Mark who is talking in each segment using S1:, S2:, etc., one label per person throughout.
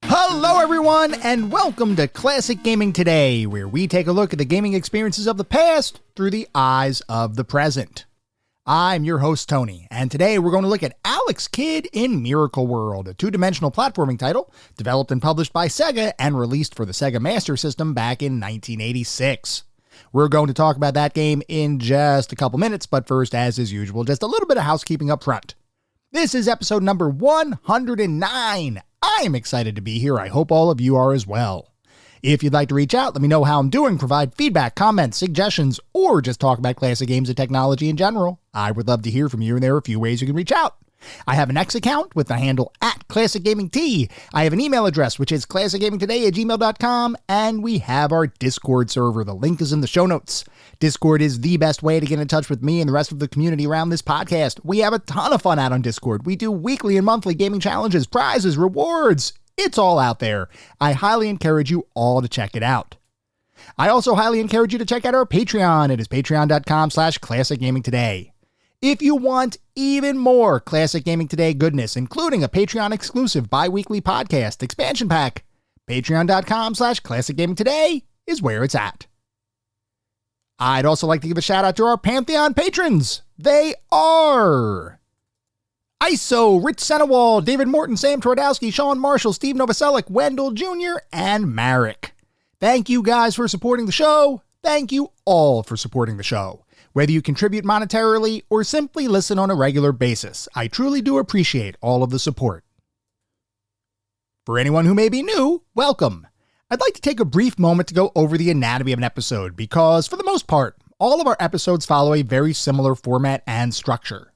S1: Hello everyone, and welcome to Classic Gaming Today, where we take a look at the gaming experiences of the past through the eyes of the present. I'm your host, Tony, and today we're going to look at Alex Kidd in Miracle World, a two-dimensional platforming title developed and published by Sega and released for the Sega Master System back in 1986. We're going to talk about that game in just a couple minutes, but first, as is usual, just a little bit of housekeeping up front. This is episode number 109. I'm excited to be here. I hope all of you are as well. If you'd like to reach out, let me know how I'm doing, provide feedback, comments, suggestions, or just talk about classic games and technology in general. I would love to hear from you, and there are a few ways you can reach out. I have an X account with the handle @ClassicGamingT. I have an email address, which is classicgamingtoday@gmail.com, and we have our Discord server. The link is in the show notes. Discord is the best way to get in touch with me and the rest of the community around this podcast. We have a ton of fun out on Discord. We do weekly and monthly gaming challenges, prizes, rewards. It's all out there. I highly encourage you all to check it out. I also highly encourage you to check out our Patreon. It is patreon.com/ClassicGamingToday. If you want even more Classic Gaming Today goodness, including a Patreon-exclusive bi-weekly podcast expansion pack, patreon.com/ClassicGamingToday is where it's at. I'd also like to give a shout out to our Pantheon patrons. They are ISO, Rich Senewald, David Morton, Sam Twardowski, Sean Marshall, Steve Novoselic, Wendell Jr., and Marek. Thank you guys for supporting the show. Thank you all for supporting the show. Whether you contribute monetarily or simply listen on a regular basis, I truly do appreciate all of the support. For anyone who may be new, welcome. I'd like to take a brief moment to go over the anatomy of an episode because, for the most part, all of our episodes follow a very similar format and structure.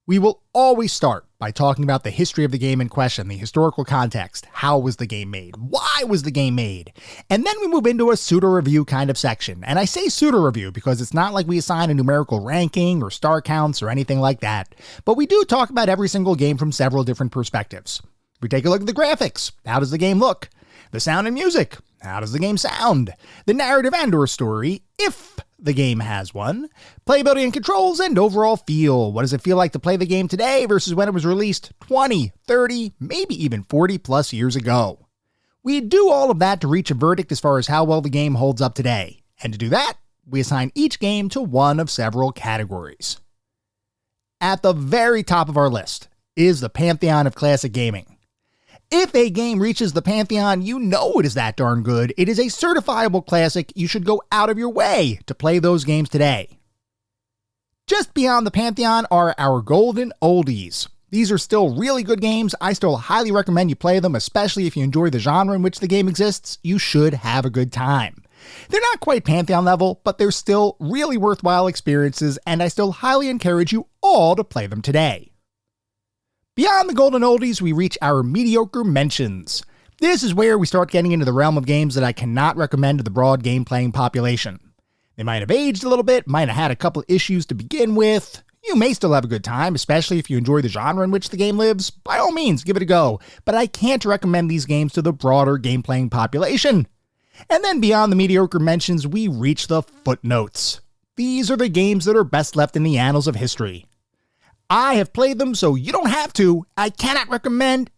S1: We will always start by talking about the history of the game in question, the historical context, how was the game made, why was the game made, and then we move into a pseudo-review kind of section. And I say pseudo-review because it's not like we assign a numerical ranking or star counts or anything like that, but we do talk about every single game from several different perspectives. We take a look at the graphics. How does the game look? The sound and music. How does the game sound? The narrative and or story, if the game has one. Playability and controls and overall feel. What does it feel like to play the game today versus when it was released 20, 30, maybe even 40 plus years ago? We do all of that to reach a verdict as far as how well the game holds up today. And to do that, we assign each game to one of several categories. At the very top of our list is the Pantheon of Classic Gaming. If a game reaches the Pantheon, you know it is that darn good. It is a certifiable classic. You should go out of your way to play those games today. Just beyond the Pantheon are our golden oldies. These are still really good games. I still highly recommend you play them, especially if you enjoy the genre in which the game exists. You should have a good time. They're not quite Pantheon level, but they're still really worthwhile experiences, and I still highly encourage you all to play them today. Beyond the golden oldies, we reach our mediocre mentions. This is where we start getting into the realm of games that I cannot recommend to the broad game-playing population. They might have aged a little bit, might have had a couple issues to begin with. You may still have a good time, especially if you enjoy the genre in which the game lives. By all means, give it a go, but I can't recommend these games to the broader game-playing population. And then beyond the mediocre mentions, we reach the footnotes. These are the games that are best left in the annals of history. I have played them, so you don't have to. I cannot recommend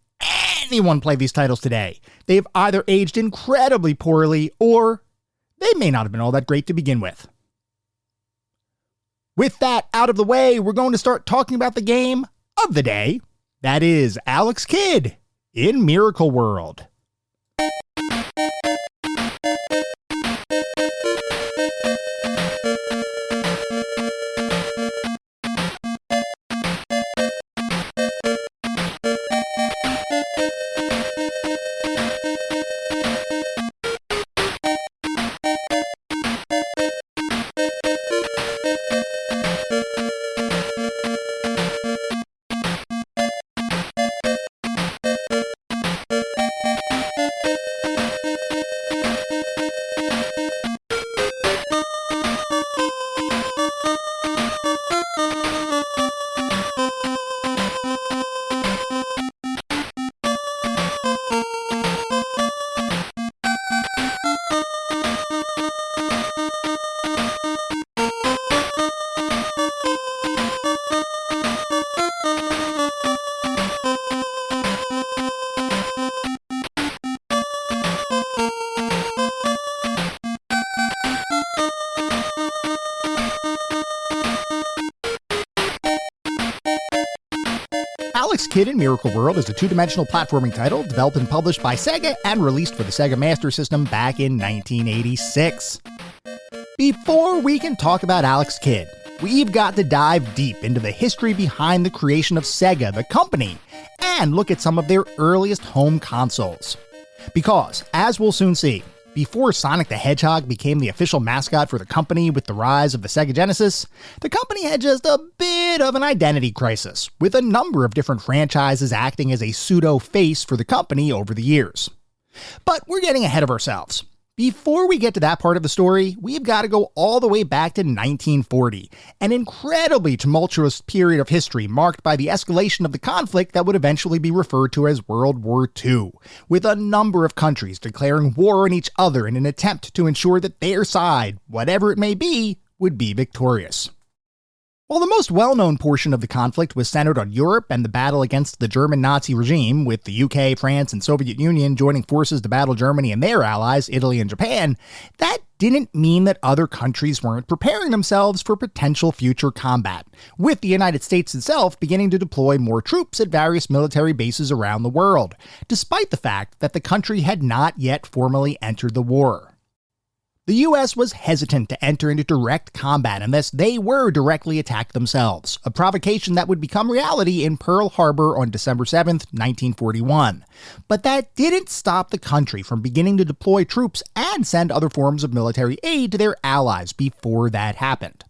S1: anyone play these titles today. They've either aged incredibly poorly, or they may not have been all that great to begin with. With that out of the way, we're going to start talking about the game of the day. That is Alex Kidd in Miracle World. Alex Kidd in Miracle World is a two-dimensional platforming title developed and published by Sega and released for the Sega Master System back in 1986. Before we can talk about Alex Kidd, we've got to dive deep into the history behind the creation of Sega, the company, and look at some of their earliest home consoles. Because, as we'll soon see, before Sonic the Hedgehog became the official mascot for the company with the rise of the Sega Genesis, the company had just a bit of an identity crisis, with a number of different franchises acting as a pseudo-face for the company over the years. But we're getting ahead of ourselves. Before we get to that part of the story, we've got to go all the way back to 1940, an incredibly tumultuous period of history marked by the escalation of the conflict that would eventually be referred to as World War II, with a number of countries declaring war on each other in an attempt to ensure that their side, whatever it may be, would be victorious. While the most well-known portion of the conflict was centered on Europe and the battle against the German Nazi regime, with the UK, France, and Soviet Union joining forces to battle Germany and their allies, Italy and Japan, that didn't mean that other countries weren't preparing themselves for potential future combat, with the United States itself beginning to deploy more troops at various military bases around the world, despite the fact that the country had not yet formally entered the war. The US was hesitant to enter into direct combat unless they were directly attacked themselves, a provocation that would become reality in Pearl Harbor on December 7, 1941. But that didn't stop the country from beginning to deploy troops and send other forms of military aid to their allies before that happened.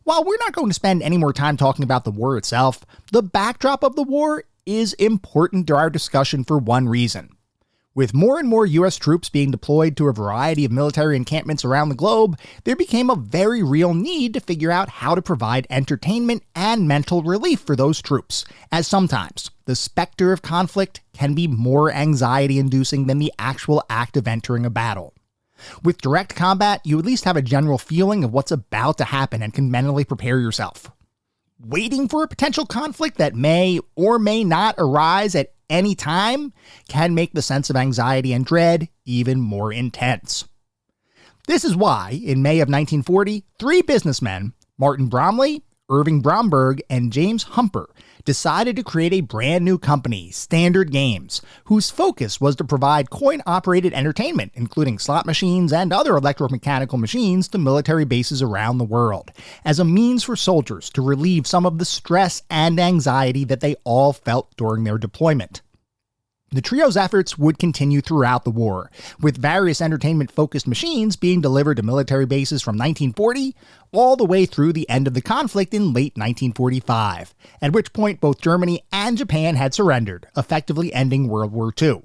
S1: While we're not going to spend any more time talking about the war itself, the backdrop of the war is important to our discussion for one reason. With more and more US troops being deployed to a variety of military encampments around the globe, there became a very real need to figure out how to provide entertainment and mental relief for those troops, as sometimes the specter of conflict can be more anxiety-inducing than the actual act of entering a battle. With direct combat, you at least have a general feeling of what's about to happen and can mentally prepare yourself. Waiting for a potential conflict that may or may not arise at any time can make the sense of anxiety and dread even more intense. This is why, in May of 1940, three businessmen, Martin Bromley, Irving Bromberg, and James Humper, decided to create a brand new company, Standard Games, whose focus was to provide coin-operated entertainment, including slot machines and other electromechanical machines, to military bases around the world, as a means for soldiers to relieve some of the stress and anxiety that they all felt during their deployment. The trio's efforts would continue throughout the war, with various entertainment-focused machines being delivered to military bases from 1940 all the way through the end of the conflict in late 1945, at which point both Germany and Japan had surrendered, effectively ending World War II.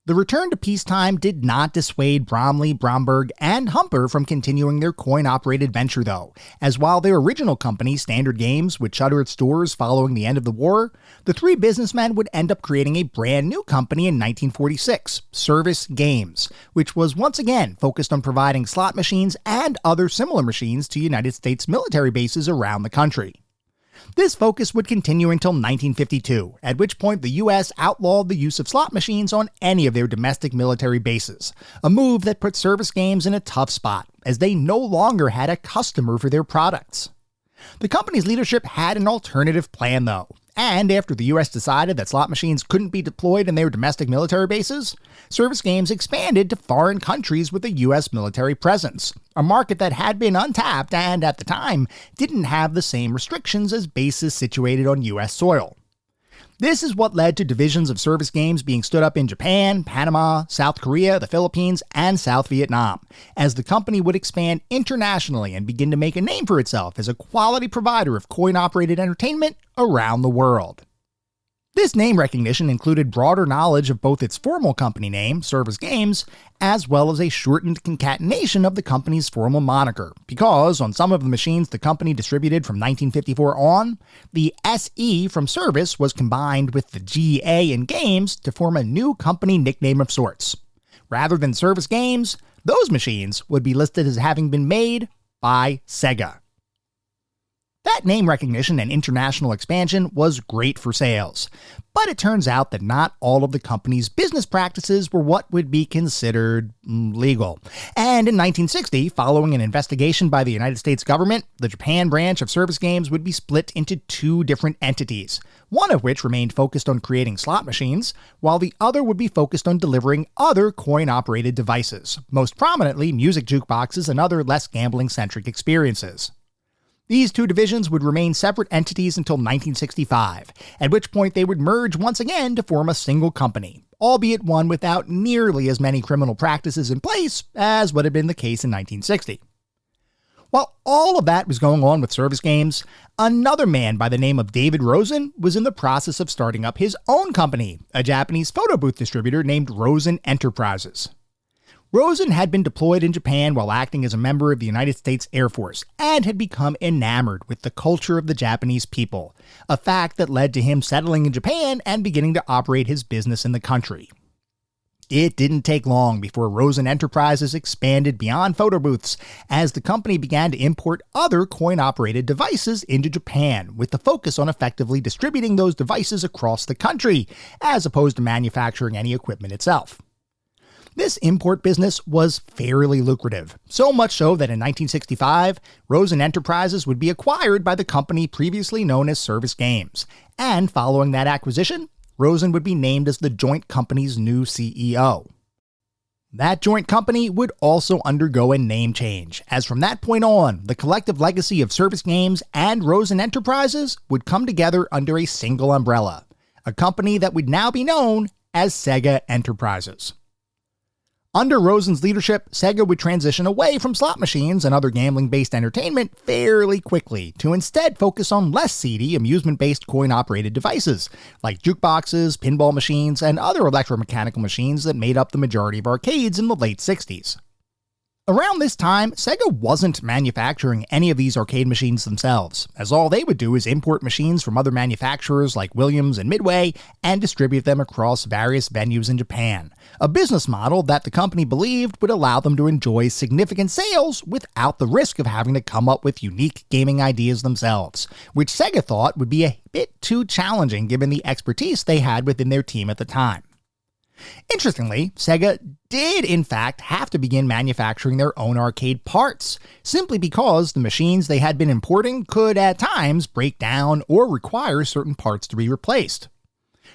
S1: The return to peacetime did not dissuade Bromley, Bromberg, and Humper from continuing their coin-operated venture though, as while their original company, Standard Games, would shutter its doors following the end of the war, the three businessmen would end up creating a brand new company in 1946, Service Games, which was once again focused on providing slot machines and other similar machines to United States military bases around the country. This focus would continue until 1952, at which point the US outlawed the use of slot machines on any of their domestic military bases, a move that put Service Games in a tough spot, as they no longer had a customer for their products. The company's leadership had an alternative plan though, and after the US decided that slot machines couldn't be deployed in their domestic military bases, Service Games expanded to foreign countries with a US military presence, a market that had been untapped and, at the time, didn't have the same restrictions as bases situated on US soil. This is what led to divisions of Service Games being stood up in Japan, Panama, South Korea, the Philippines, and South Vietnam, as the company would expand internationally and begin to make a name for itself as a quality provider of coin-operated entertainment around the world. This name recognition included broader knowledge of both its formal company name, Service Games, as well as a shortened concatenation of the company's formal moniker, because on some of the machines the company distributed from 1954 on, the SE from Service was combined with the GA in Games to form a new company nickname of sorts. Rather than Service Games, those machines would be listed as having been made by Sega. That name recognition and international expansion was great for sales, but it turns out that not all of the company's business practices were what would be considered legal. And in 1960, following an investigation by the United States government, the Japan branch of Service Games would be split into two different entities, one of which remained focused on creating slot machines, while the other would be focused on delivering other coin-operated devices, most prominently music jukeboxes and other less gambling-centric experiences. These two divisions would remain separate entities until 1965, at which point they would merge once again to form a single company, albeit one without nearly as many criminal practices in place as would have been the case in 1960. While all of that was going on with Service Games, another man by the name of David Rosen was in the process of starting up his own company, a Japanese photo booth distributor named Rosen Enterprises. Rosen had been deployed in Japan while acting as a member of the United States Air Force and had become enamored with the culture of the Japanese people, a fact that led to him settling in Japan and beginning to operate his business in the country. It didn't take long before Rosen Enterprises expanded beyond photo booths as the company began to import other coin-operated devices into Japan, with the focus on effectively distributing those devices across the country, as opposed to manufacturing any equipment itself. This import business was fairly lucrative, so much so that in 1965, Rosen Enterprises would be acquired by the company previously known as Service Games, and following that acquisition, Rosen would be named as the joint company's new CEO. That joint company would also undergo a name change, as from that point on, the collective legacy of Service Games and Rosen Enterprises would come together under a single umbrella, a company that would now be known as Sega Enterprises. Under Rosen's leadership, Sega would transition away from slot machines and other gambling-based entertainment fairly quickly to instead focus on less seedy, amusement-based coin-operated devices, like jukeboxes, pinball machines, and other electromechanical machines that made up the majority of arcades in the late 60s. Around this time, Sega wasn't manufacturing any of these arcade machines themselves, as all they would do is import machines from other manufacturers like Williams and Midway and distribute them across various venues in Japan, a business model that the company believed would allow them to enjoy significant sales without the risk of having to come up with unique gaming ideas themselves, which Sega thought would be a bit too challenging given the expertise they had within their team at the time. Interestingly, Sega did in fact have to begin manufacturing their own arcade parts, simply because the machines they had been importing could at times break down or require certain parts to be replaced.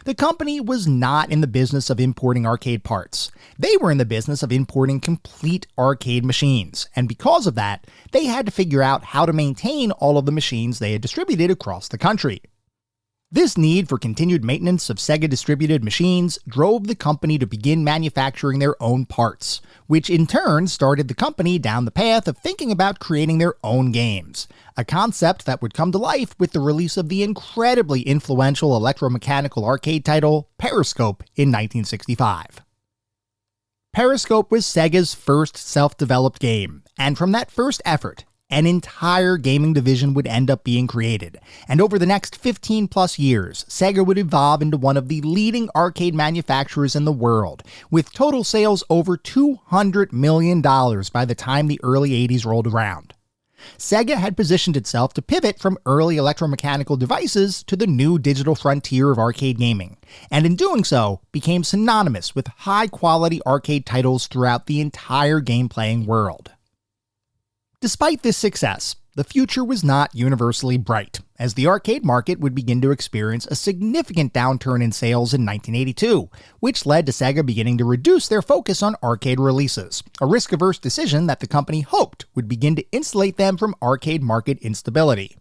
S1: The company was not in the business of importing arcade parts. They were in the business of importing complete arcade machines, and because of that, they had to figure out how to maintain all of the machines they had distributed across the country. This need for continued maintenance of Sega-distributed machines drove the company to begin manufacturing their own parts, which in turn started the company down the path of thinking about creating their own games, a concept that would come to life with the release of the incredibly influential electromechanical arcade title Periscope in 1965. Periscope was Sega's first self-developed game, and from that first effort, an entire gaming division would end up being created, and over the next 15 plus years, Sega would evolve into one of the leading arcade manufacturers in the world, with total sales over $200 million by the time the early 80s rolled around. Sega had positioned itself to pivot from early electromechanical devices to the new digital frontier of arcade gaming, and in doing so, became synonymous with high-quality arcade titles throughout the entire game-playing world. Despite this success, the future was not universally bright, as the arcade market would begin to experience a significant downturn in sales in 1982, which led to Sega beginning to reduce their focus on arcade releases, a risk-averse decision that the company hoped would begin to insulate them from arcade market instability.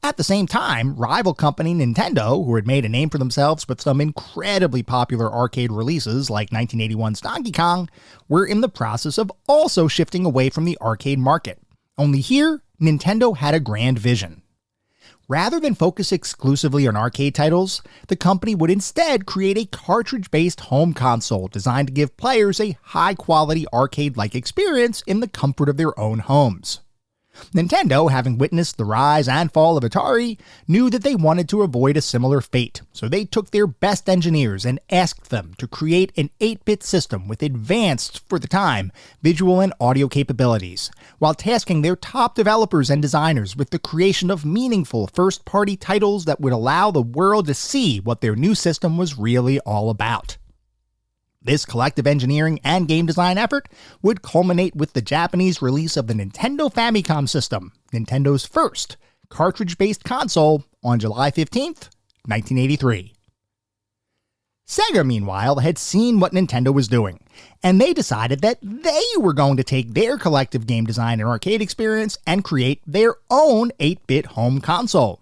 S1: At the same time, rival company Nintendo, who had made a name for themselves with some incredibly popular arcade releases like 1981's Donkey Kong, were in the process of also shifting away from the arcade market. Only here, Nintendo had a grand vision. Rather than focus exclusively on arcade titles, the company would instead create a cartridge-based home console designed to give players a high-quality arcade-like experience in the comfort of their own homes. Nintendo, having witnessed the rise and fall of Atari, knew that they wanted to avoid a similar fate, so they took their best engineers and asked them to create an 8-bit system with advanced, for the time, visual and audio capabilities, while tasking their top developers and designers with the creation of meaningful first-party titles that would allow the world to see what their new system was really all about. This collective engineering and game design effort would culminate with the Japanese release of the Nintendo Famicom System, Nintendo's first cartridge-based console, on July 15th, 1983. Sega, meanwhile, had seen what Nintendo was doing, and they decided that they were going to take their collective game design and arcade experience and create their own 8-bit home console.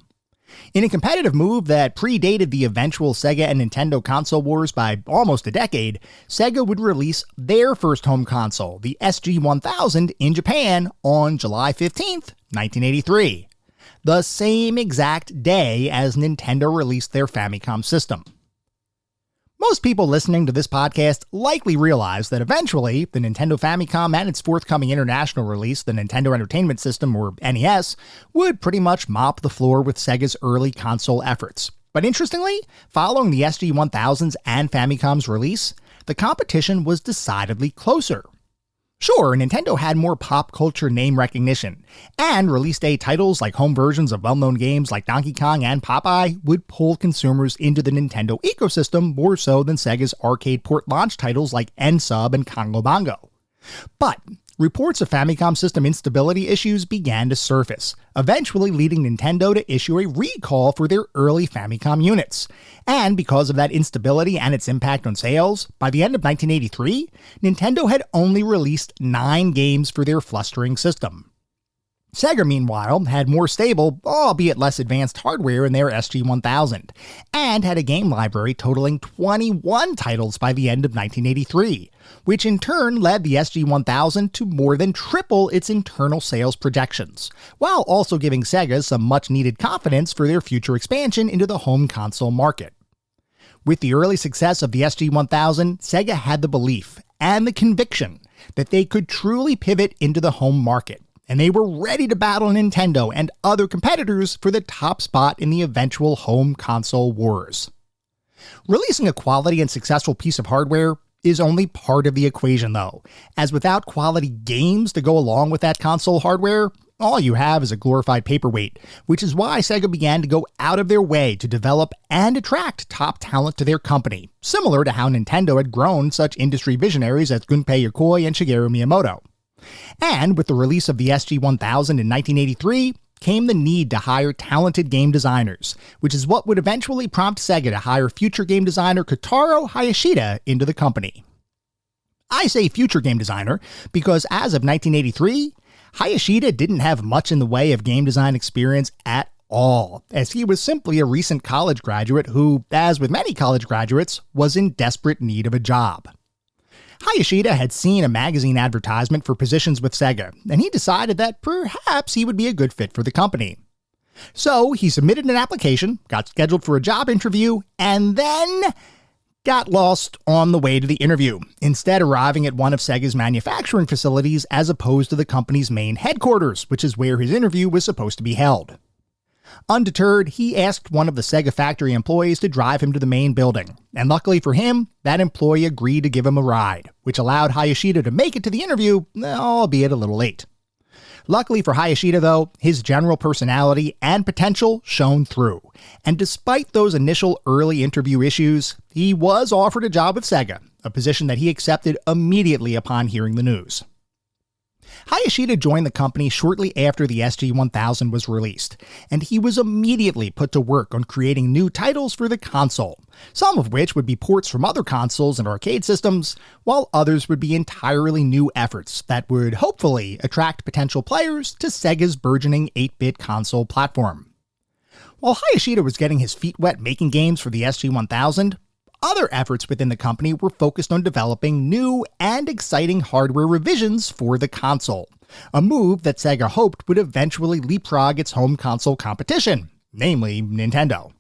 S1: In a competitive move that predated the eventual Sega and Nintendo console wars by almost a decade, Sega would release their first home console, the SG-1000, in Japan on July 15th, 1983, the same exact day as Nintendo released their Famicom system. Most people listening to this podcast likely realize that eventually the Nintendo Famicom and its forthcoming international release, the Nintendo Entertainment System, or NES, would pretty much mop the floor with Sega's early console efforts. But interestingly, following the SG-1000's and Famicom's release, the competition was decidedly closer. Sure, Nintendo had more pop culture name recognition, and release-day titles like home versions of well-known games like Donkey Kong and Popeye would pull consumers into the Nintendo ecosystem more so than Sega's arcade port launch titles like N-Sub and Congo Bongo. But reports of Famicom system instability issues began to surface, eventually leading Nintendo to issue a recall for their early Famicom units. And because of that instability and its impact on sales, by the end of 1983, Nintendo had only released 9 games for their flustering system. Sega, meanwhile, had more stable, albeit less advanced hardware in their SG-1000, and had a game library totaling 21 titles by the end of 1983, which in turn led the SG-1000 to more than triple its internal sales projections, while also giving Sega some much-needed confidence for their future expansion into the home console market. With the early success of the SG-1000, Sega had the belief and the conviction that they could truly pivot into the home market, and they were ready to battle Nintendo and other competitors for the top spot in the eventual home console wars. Releasing a quality and successful piece of hardware is only part of the equation, though, as without quality games to go along with that console hardware, all you have is a glorified paperweight, which is why Sega began to go out of their way to develop and attract top talent to their company, similar to how Nintendo had grown such industry visionaries as Gunpei Yokoi and Shigeru Miyamoto. And with the release of the SG-1000 in 1983, came the need to hire talented game designers, which is what would eventually prompt Sega to hire future game designer Kotaro Hayashida into the company. I say future game designer because as of 1983, Hayashida didn't have much in the way of game design experience at all, as he was simply a recent college graduate who, as with many college graduates, was in desperate need of a job. Hayashida had seen a magazine advertisement for positions with Sega, and he decided that perhaps he would be a good fit for the company. So he submitted an application, got scheduled for a job interview, and then got lost on the way to the interview, instead arriving at one of Sega's manufacturing facilities as opposed to the company's main headquarters, which is where his interview was supposed to be held. Undeterred, he asked one of the Sega factory employees to drive him to the main building, and luckily for him, that employee agreed to give him a ride, which allowed Hayashida to make it to the interview, albeit a little late. Luckily for Hayashida, though, his general personality and potential shone through, and despite those initial early interview issues, he was offered a job with Sega, a position that he accepted immediately upon hearing the news. Hayashida joined the company shortly after the SG-1000 was released, and he was immediately put to work on creating new titles for the console, some of which would be ports from other consoles and arcade systems, while others would be entirely new efforts that would hopefully attract potential players to Sega's burgeoning 8-bit console platform. While Hayashida was getting his feet wet making games for the SG-1000, other efforts within the company were focused on developing new and exciting hardware revisions for the console, a move that Sega hoped would eventually leapfrog its home console competition, namely Nintendo.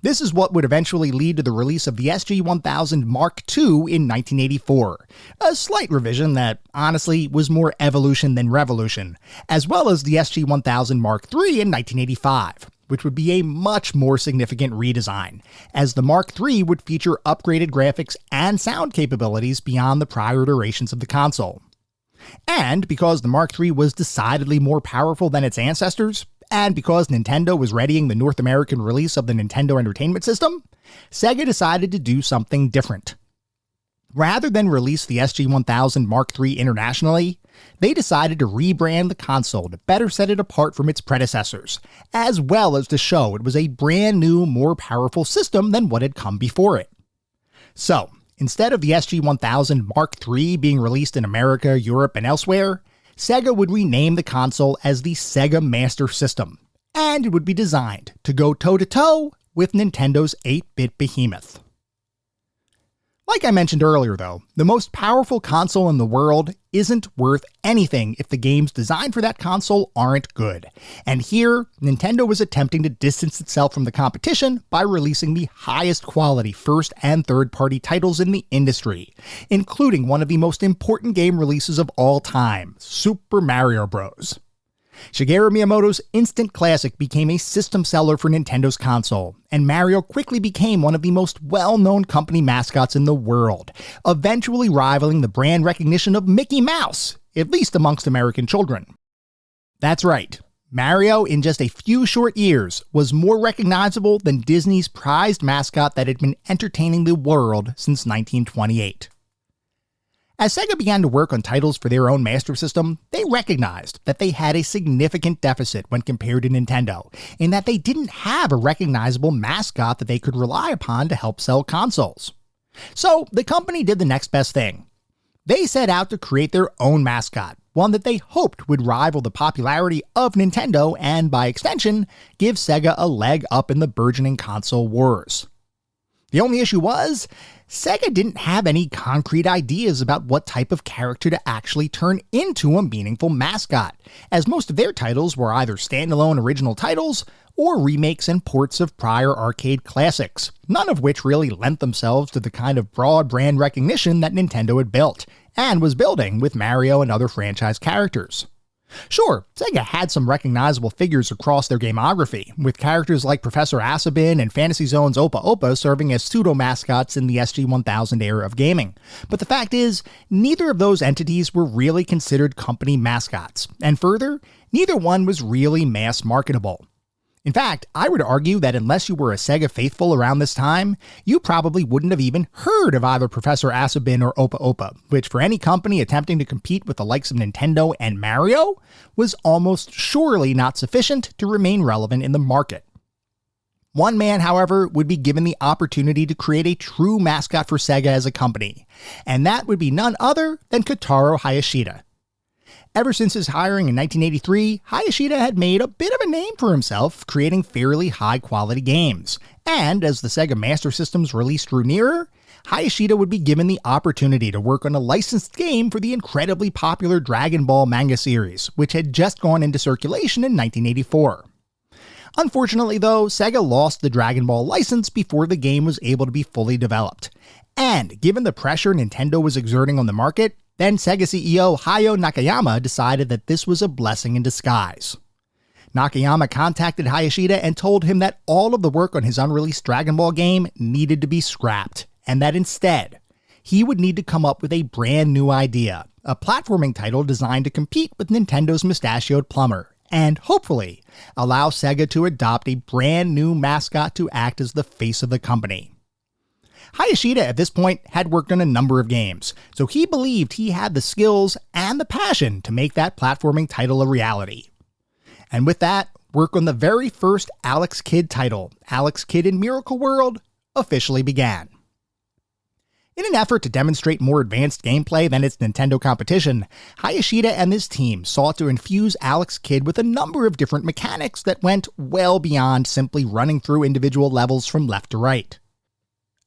S1: This is what would eventually lead to the release of the SG-1000 Mark II in 1984, a slight revision that, honestly, was more evolution than revolution, as well as the SG-1000 Mark III in 1985, which would be a much more significant redesign, as the Mark III would feature upgraded graphics and sound capabilities beyond the prior iterations of the console. And because the Mark III was decidedly more powerful than its ancestors, and because Nintendo was readying the North American release of the Nintendo Entertainment System, Sega decided to do something different. Rather than release the SG-1000 Mark III internationally, they decided to rebrand the console to better set it apart from its predecessors, as well as to show it was a brand new, more powerful system than what had come before it. So, instead of the SG-1000 Mark III being released in America, Europe, and elsewhere, Sega would rename the console as the Sega Master System, and it would be designed to go toe-to-toe with Nintendo's 8-bit behemoth. Like I mentioned earlier though, the most powerful console in the world isn't worth anything if the games designed for that console aren't good. And here, Nintendo was attempting to distance itself from the competition by releasing the highest quality first and third-party titles in the industry, including one of the most important game releases of all time, Super Mario Bros. Shigeru Miyamoto's instant classic became a system seller for Nintendo's console, and Mario quickly became one of the most well-known company mascots in the world, eventually rivaling the brand recognition of Mickey Mouse, at least amongst American children. That's right, Mario in just a few short years was more recognizable than Disney's prized mascot that had been entertaining the world since 1928. As Sega began to work on titles for their own Master System, they recognized that they had a significant deficit when compared to Nintendo, in that they didn't have a recognizable mascot that they could rely upon to help sell consoles. So the company did the next best thing. They set out to create their own mascot, one that they hoped would rival the popularity of Nintendo and, by extension, give Sega a leg up in the burgeoning console wars. The only issue was, Sega didn't have any concrete ideas about what type of character to actually turn into a meaningful mascot, as most of their titles were either standalone original titles or remakes and ports of prior arcade classics, none of which really lent themselves to the kind of broad brand recognition that Nintendo had built, and was building with Mario and other franchise characters. Sure, Sega had some recognizable figures across their gamography, with characters like Professor Asabin and Fantasy Zone's Opa Opa serving as pseudo-mascots in the SG-1000 era of gaming. But the fact is, neither of those entities were really considered company mascots, and further, neither one was really mass marketable. In fact, I would argue that unless you were a Sega faithful around this time, you probably wouldn't have even heard of either Professor Asabin or Opa Opa, which for any company attempting to compete with the likes of Nintendo and Mario was almost surely not sufficient to remain relevant in the market. One man, however, would be given the opportunity to create a true mascot for Sega as a company, and that would be none other than Kotaro Hayashida. Ever since his hiring in 1983, Hayashida had made a bit of a name for himself, creating fairly high-quality games. And as the Sega Master System's release drew nearer, Hayashida would be given the opportunity to work on a licensed game for the incredibly popular Dragon Ball manga series, which had just gone into circulation in 1984. Unfortunately, though, Sega lost the Dragon Ball license before the game was able to be fully developed. And given the pressure Nintendo was exerting on the market, then Sega CEO Hayao Nakayama decided that this was a blessing in disguise. Nakayama contacted Hayashida and told him that all of the work on his unreleased Dragon Ball game needed to be scrapped, and that instead, he would need to come up with a brand new idea, a platforming title designed to compete with Nintendo's mustachioed plumber, and hopefully allow Sega to adopt a brand new mascot to act as the face of the company. Hayashida at this point had worked on a number of games, so he believed he had the skills and the passion to make that platforming title a reality. And with that, work on the very first Alex Kidd title, Alex Kidd in Miracle World, officially began. In an effort to demonstrate more advanced gameplay than its Nintendo competition, Hayashida and his team sought to infuse Alex Kidd with a number of different mechanics that went well beyond simply running through individual levels from left to right.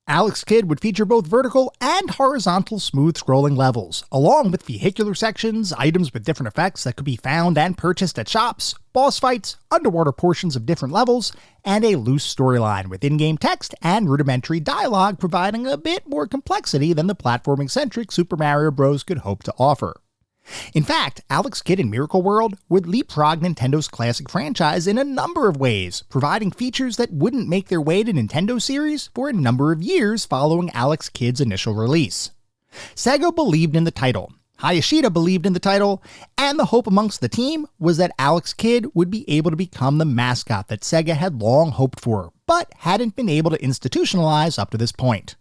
S1: Alex Kidd would feature both vertical and horizontal smooth-scrolling levels, along with vehicular sections, items with different effects that could be found and purchased at shops, boss fights, underwater portions of different levels, and a loose storyline with in-game text and rudimentary dialogue providing a bit more complexity than the platforming-centric Super Mario Bros. Could hope to offer. In fact, Alex Kidd in Miracle World would leapfrog Nintendo's classic franchise in a number of ways, providing features that wouldn't make their way to Nintendo series for a number of years following Alex Kidd's initial release. Sega believed in the title, Hayashida believed in the title, and the hope amongst the team was that Alex Kidd would be able to become the mascot that Sega had long hoped for, but hadn't been able to institutionalize up to this point.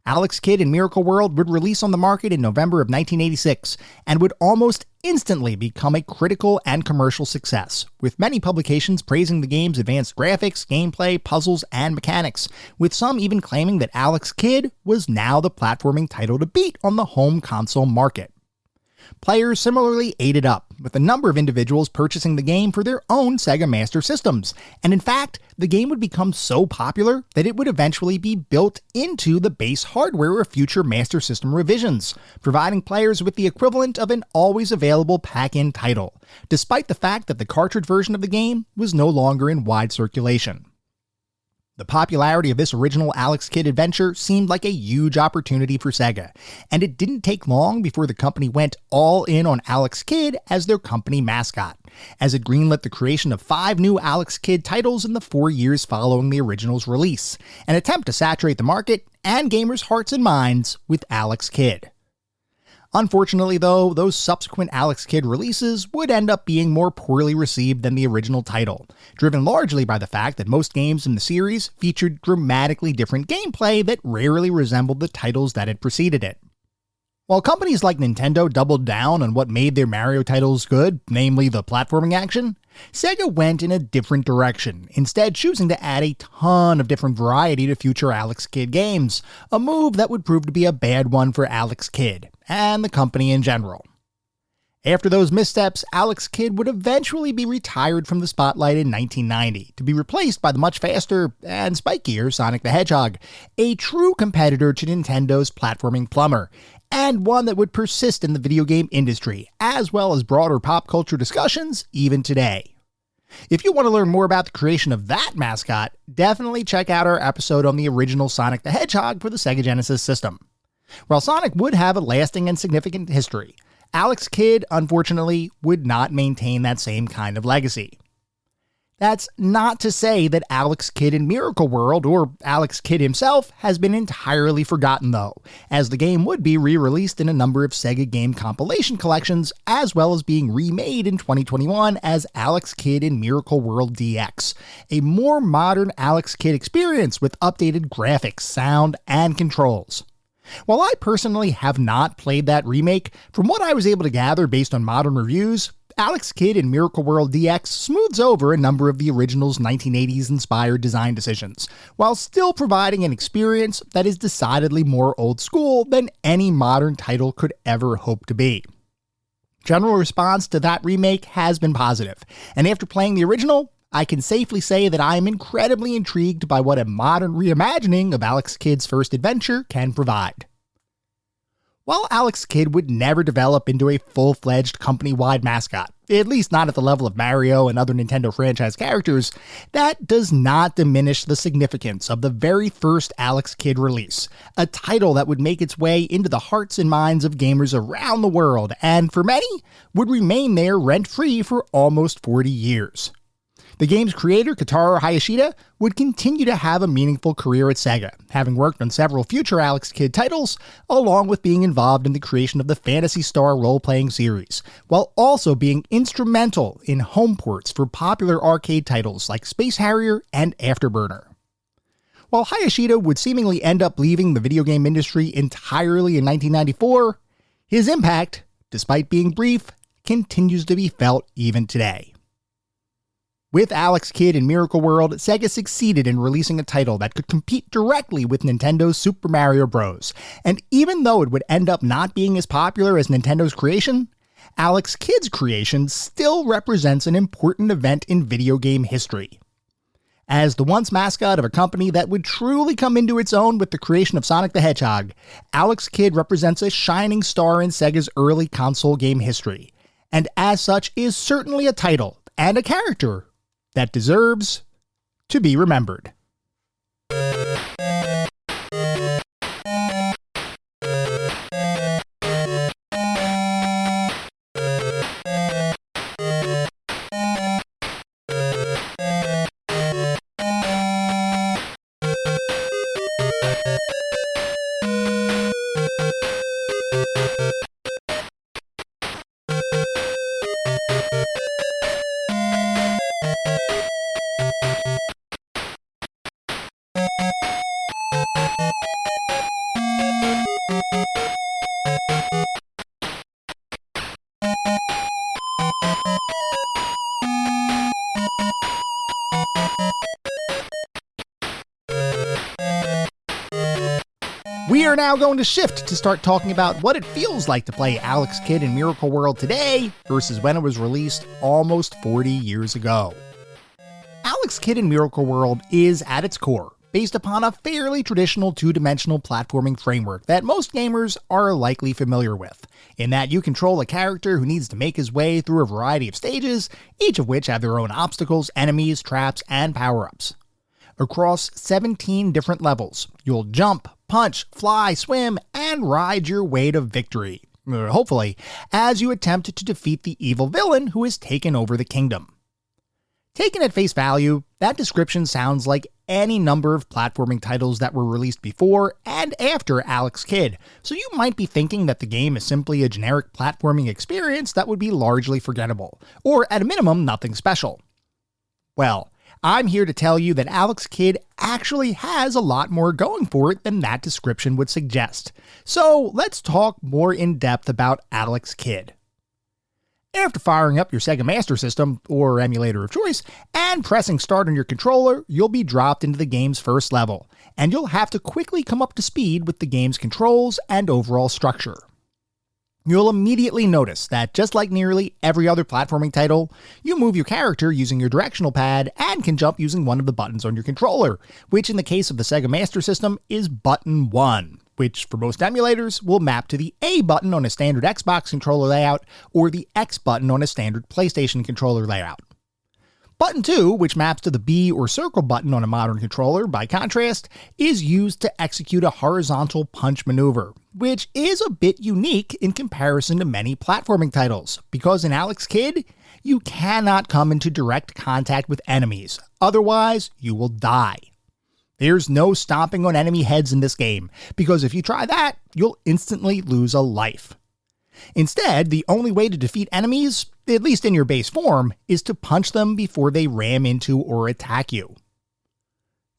S1: Alex Kidd in Miracle World would release on the market in November of 1986 and would almost instantly become a critical and commercial success, with many publications praising the game's advanced graphics, gameplay, puzzles, and mechanics, with some even claiming that Alex Kidd was now the platforming title to beat on the home console market. Players similarly ate it up, with a number of individuals purchasing the game for their own Sega Master Systems, and in fact, the game would become so popular that it would eventually be built into the base hardware of future Master System revisions, providing players with the equivalent of an always available pack-in title, despite the fact that the cartridge version of the game was no longer in wide circulation. The popularity of this original Alex Kidd adventure seemed like a huge opportunity for Sega, and it didn't take long before the company went all in on Alex Kidd as their company mascot, as it greenlit the creation of 5 new Alex Kidd titles in the 4 years following the original's release, an attempt to saturate the market and gamers' hearts and minds with Alex Kidd. Unfortunately, though, those subsequent Alex Kidd releases would end up being more poorly received than the original title, driven largely by the fact that most games in the series featured dramatically different gameplay that rarely resembled the titles that had preceded it. While companies like Nintendo doubled down on what made their Mario titles good, namely the platforming action, Sega went in a different direction, instead choosing to add a ton of different variety to future Alex Kidd games, a move that would prove to be a bad one for Alex Kidd, and the company in general. After those missteps, Alex Kidd would eventually be retired from the spotlight in 1990, to be replaced by the much faster and spikier Sonic the Hedgehog, a true competitor to Nintendo's platforming Plumber, and one that would persist in the video game industry, as well as broader pop culture discussions even today. If you want to learn more about the creation of that mascot, definitely check out our episode on the original Sonic the Hedgehog for the Sega Genesis system. While Sonic would have a lasting and significant history, Alex Kidd, unfortunately, would not maintain that same kind of legacy. That's not to say that Alex Kidd in Miracle World, or Alex Kidd himself, has been entirely forgotten though, as the game would be re-released in a number of Sega game compilation collections, as well as being remade in 2021 as Alex Kidd in Miracle World DX, a more modern Alex Kidd experience with updated graphics, sound, and controls. While I personally have not played that remake, from what I was able to gather based on modern reviews, Alex Kidd in Miracle World DX smooths over a number of the original's 1980s-inspired design decisions, while still providing an experience that is decidedly more old school than any modern title could ever hope to be. General response to that remake has been positive, and after playing the original, I can safely say that I am incredibly intrigued by what a modern reimagining of Alex Kidd's first adventure can provide. While Alex Kidd would never develop into a full-fledged company-wide mascot, at least not at the level of Mario and other Nintendo franchise characters, that does not diminish the significance of the very first Alex Kidd release, a title that would make its way into the hearts and minds of gamers around the world, and for many, would remain there rent-free for almost 40 years. The game's creator, Kotaro Hayashida, would continue to have a meaningful career at Sega, having worked on several future Alex Kidd titles, along with being involved in the creation of the Phantasy Star role-playing series, while also being instrumental in home ports for popular arcade titles like Space Harrier and Afterburner. While Hayashida would seemingly end up leaving the video game industry entirely in 1994, his impact, despite being brief, continues to be felt even today. With Alex Kidd in Miracle World, Sega succeeded in releasing a title that could compete directly with Nintendo's Super Mario Bros., and even though it would end up not being as popular as Nintendo's creation, Alex Kidd's creation still represents an important event in video game history. As the once mascot of a company that would truly come into its own with the creation of Sonic the Hedgehog, Alex Kidd represents a shining star in Sega's early console game history, and as such is certainly a title and a character that deserves to be remembered. We are now going to shift to start talking about what it feels like to play Alex Kidd in Miracle World today versus when it was released almost 40 years ago. Alex Kidd in Miracle World is, at its core, based upon a fairly traditional two-dimensional platforming framework that most gamers are likely familiar with, in that you control a character who needs to make his way through a variety of stages, each of which have their own obstacles, enemies, traps, and power-ups. Across 17 different levels, you'll jump, punch, fly, swim, and ride your way to victory, hopefully, as you attempt to defeat the evil villain who has taken over the kingdom. Taken at face value, that description sounds like any number of platforming titles that were released before and after Alex Kidd, so you might be thinking that the game is simply a generic platforming experience that would be largely forgettable, or at a minimum, nothing special. Well, I'm here to tell you that Alex Kidd actually has a lot more going for it than that description would suggest. So let's talk more in depth about Alex Kidd. After firing up your Sega Master System, or emulator of choice, and pressing start on your controller, you'll be dropped into the game's first level, and you'll have to quickly come up to speed with the game's controls and overall structure. You'll immediately notice that, just like nearly every other platforming title, you move your character using your directional pad and can jump using one of the buttons on your controller, which in the case of the Sega Master System is button 1, which for most emulators will map to the A button on a standard Xbox controller layout or the X button on a standard PlayStation controller layout. Button 2, which maps to the B or circle button on a modern controller, by contrast, is used to execute a horizontal punch maneuver, which is a bit unique in comparison to many platforming titles, because in Alex Kidd, you cannot come into direct contact with enemies, otherwise you will die. There's no stomping on enemy heads in this game, because if you try that, you'll instantly lose a life. Instead, the only way to defeat enemies, at least in your base form, is to punch them before they ram into or attack you.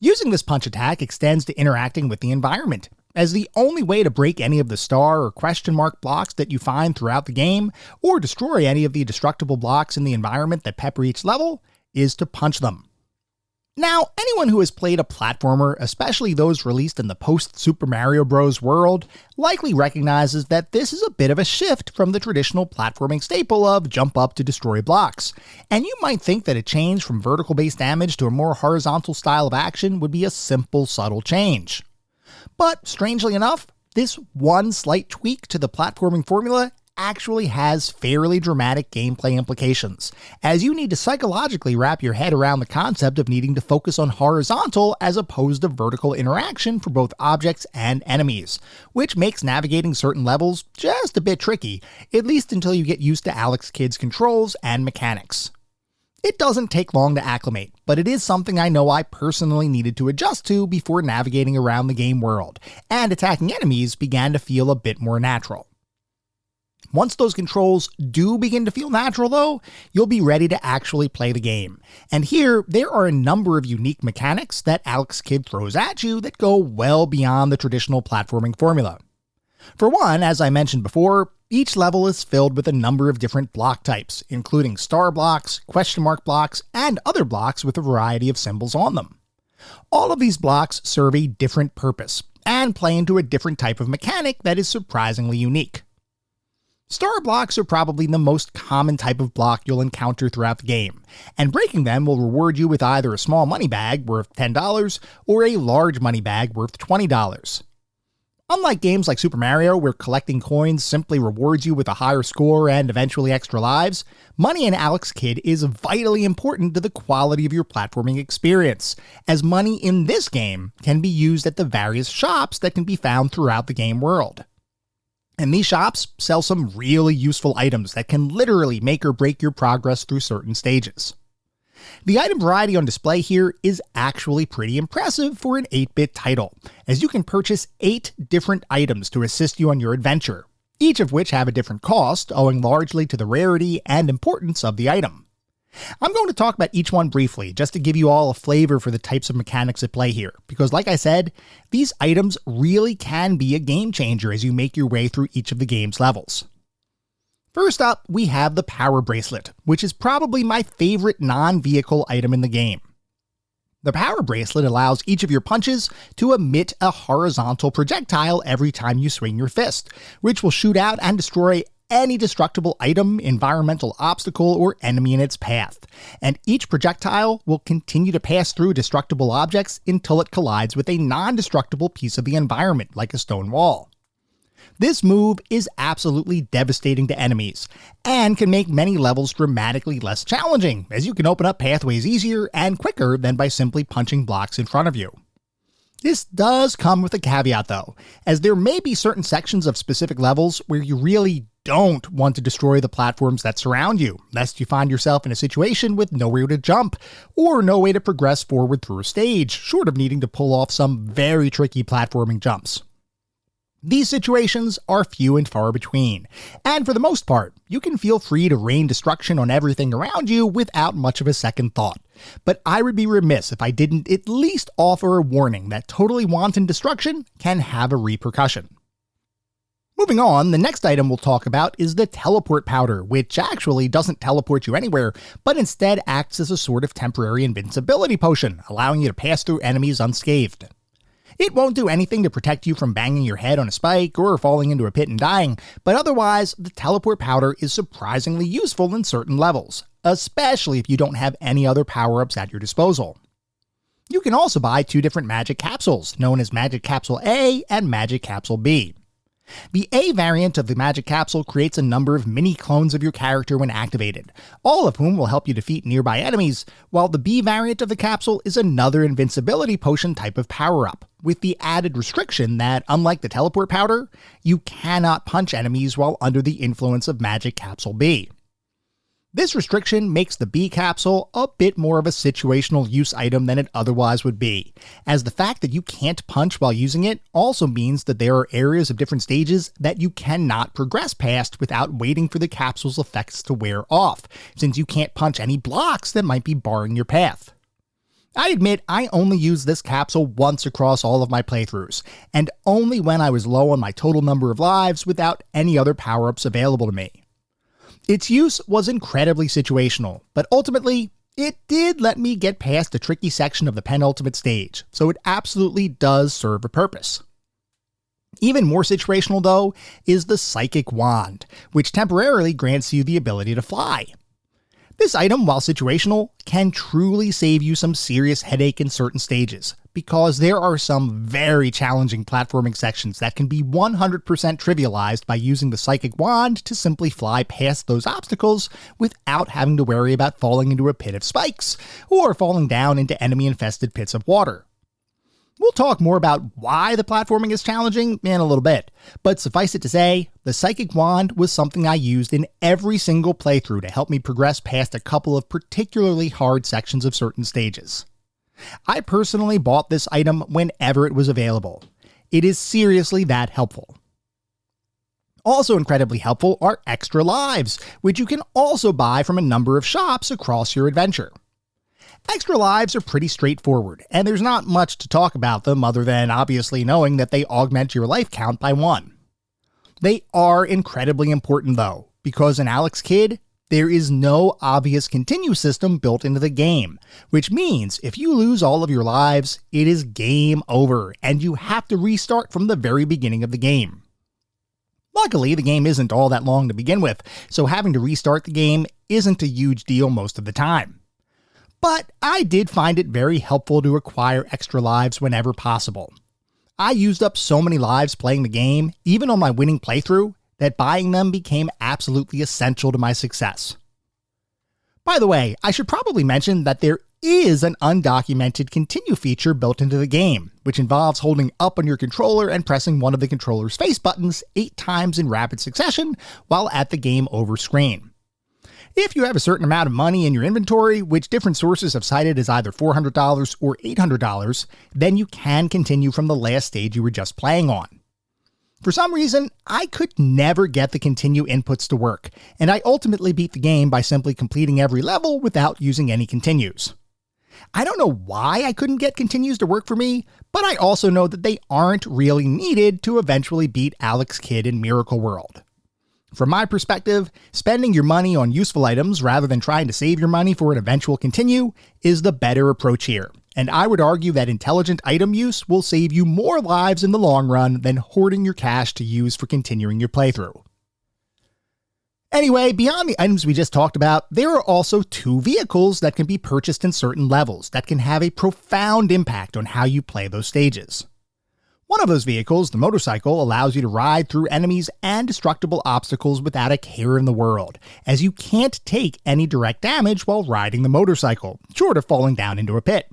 S1: Using this punch attack extends to interacting with the environment, as the only way to break any of the star or question mark blocks that you find throughout the game, or destroy any of the destructible blocks in the environment that pepper each level, is to punch them. Now, anyone who has played a platformer, especially those released in the post-Super Mario Bros. World, likely recognizes that this is a bit of a shift from the traditional platforming staple of jump up to destroy blocks, and you might think that a change from vertical-based damage to a more horizontal style of action would be a simple, subtle change. But, strangely enough, this one slight tweak to the platforming formula actually has fairly dramatic gameplay implications, as you need to psychologically wrap your head around the concept of needing to focus on horizontal as opposed to vertical interaction for both objects and enemies, which makes navigating certain levels just a bit tricky, at least until you get used to Alex Kidd's controls and mechanics. It doesn't take long to acclimate, but it is something I know I personally needed to adjust to before navigating around the game world, and attacking enemies began to feel a bit more natural. Once those controls do begin to feel natural though, you'll be ready to actually play the game. And here, there are a number of unique mechanics that Alex Kidd throws at you that go well beyond the traditional platforming formula. For one, as I mentioned before, each level is filled with a number of different block types, including star blocks, question mark blocks, and other blocks with a variety of symbols on them. All of these blocks serve a different purpose, and play into a different type of mechanic that is surprisingly unique. Star blocks are probably the most common type of block you'll encounter throughout the game, and breaking them will reward you with either a small money bag worth $10 or a large money bag worth $20. Unlike games like Super Mario, where collecting coins simply rewards you with a higher score and eventually extra lives, money in Alex Kidd is vitally important to the quality of your platforming experience, as money in this game can be used at the various shops that can be found throughout the game world. And these shops sell some really useful items that can literally make or break your progress through certain stages. The item variety on display here is actually pretty impressive for an 8-bit title, as you can purchase 8 different items to assist you on your adventure, each of which have a different cost, owing largely to the rarity and importance of the item. I'm going to talk about each one briefly, just to give you all a flavor for the types of mechanics at play here, because like I said, these items really can be a game changer as you make your way through each of the game's levels. First up, we have the Power Bracelet, which is probably my favorite non-vehicle item in the game. The Power Bracelet allows each of your punches to emit a horizontal projectile every time you swing your fist, which will shoot out and destroy any destructible item, environmental obstacle, or enemy in its path, and each projectile will continue to pass through destructible objects until it collides with a non-destructible piece of the environment, like a stone wall. This move is absolutely devastating to enemies, and can make many levels dramatically less challenging, as you can open up pathways easier and quicker than by simply punching blocks in front of you. This does come with a caveat though, as there may be certain sections of specific levels where you really don't want to destroy the platforms that surround you, lest you find yourself in a situation with nowhere to jump, or no way to progress forward through a stage, short of needing to pull off some very tricky platforming jumps. These situations are few and far between, and for the most part, you can feel free to rain destruction on everything around you without much of a second thought. But I would be remiss if I didn't at least offer a warning that totally wanton destruction can have a repercussion. Moving on, the next item we'll talk about is the Teleport Powder, which actually doesn't teleport you anywhere, but instead acts as a sort of temporary invincibility potion, allowing you to pass through enemies unscathed. It won't do anything to protect you from banging your head on a spike or falling into a pit and dying, but otherwise, the Teleport Powder is surprisingly useful in certain levels, especially if you don't have any other power-ups at your disposal. You can also buy 2 different magic capsules, known as Magic Capsule A and Magic Capsule B. The A variant of the Magic Capsule creates a number of mini clones of your character when activated, all of whom will help you defeat nearby enemies, while the B variant of the capsule is another invincibility potion type of power-up, with the added restriction that, unlike the Teleport Powder, you cannot punch enemies while under the influence of Magic Capsule B. This restriction makes the B capsule a bit more of a situational use item than it otherwise would be, as the fact that you can't punch while using it also means that there are areas of different stages that you cannot progress past without waiting for the capsule's effects to wear off, since you can't punch any blocks that might be barring your path. I admit I only used this capsule once across all of my playthroughs, and only when I was low on my total number of lives without any other power-ups available to me. Its use was incredibly situational, but ultimately, it did let me get past a tricky section of the penultimate stage, so it absolutely does serve a purpose. Even more situational though, is the Psychic Wand, which temporarily grants you the ability to fly. This item, while situational, can truly save you some serious headache in certain stages, because there are some very challenging platforming sections that can be 100% trivialized by using the Psychic Wand to simply fly past those obstacles without having to worry about falling into a pit of spikes, or falling down into enemy-infested pits of water. We'll talk more about why the platforming is challenging in a little bit, but suffice it to say, the Psychic Wand was something I used in every single playthrough to help me progress past a couple of particularly hard sections of certain stages. I personally bought this item whenever it was available. It is seriously that helpful. Also incredibly helpful are extra lives, which you can also buy from a number of shops across your adventure. Extra lives are pretty straightforward, and there's not much to talk about them other than obviously knowing that they augment your life count by 1. They are incredibly important though, because in Alex Kidd, there is no obvious continue system built into the game, which means if you lose all of your lives, it is game over, and you have to restart from the very beginning of the game. Luckily, the game isn't all that long to begin with, so having to restart the game isn't a huge deal most of the time. But I did find it very helpful to acquire extra lives whenever possible. I used up so many lives playing the game, even on my winning playthrough, that buying them became absolutely essential to my success. By the way, I should probably mention that there is an undocumented continue feature built into the game, which involves holding up on your controller and pressing one of the controller's face buttons 8 times in rapid succession while at the game over screen. If you have a certain amount of money in your inventory, which different sources have cited as either $400 or $800, then you can continue from the last stage you were just playing on. For some reason, I could never get the continue inputs to work, and I ultimately beat the game by simply completing every level without using any continues. I don't know why I couldn't get continues to work for me, but I also know that they aren't really needed to eventually beat Alex Kidd in Miracle World. From my perspective, spending your money on useful items rather than trying to save your money for an eventual continue is the better approach here, and I would argue that intelligent item use will save you more lives in the long run than hoarding your cash to use for continuing your playthrough. Anyway, beyond the items we just talked about, there are also 2 vehicles that can be purchased in certain levels that can have a profound impact on how you play those stages. One of those vehicles, the motorcycle, allows you to ride through enemies and destructible obstacles without a care in the world, as you can't take any direct damage while riding the motorcycle, short of falling down into a pit.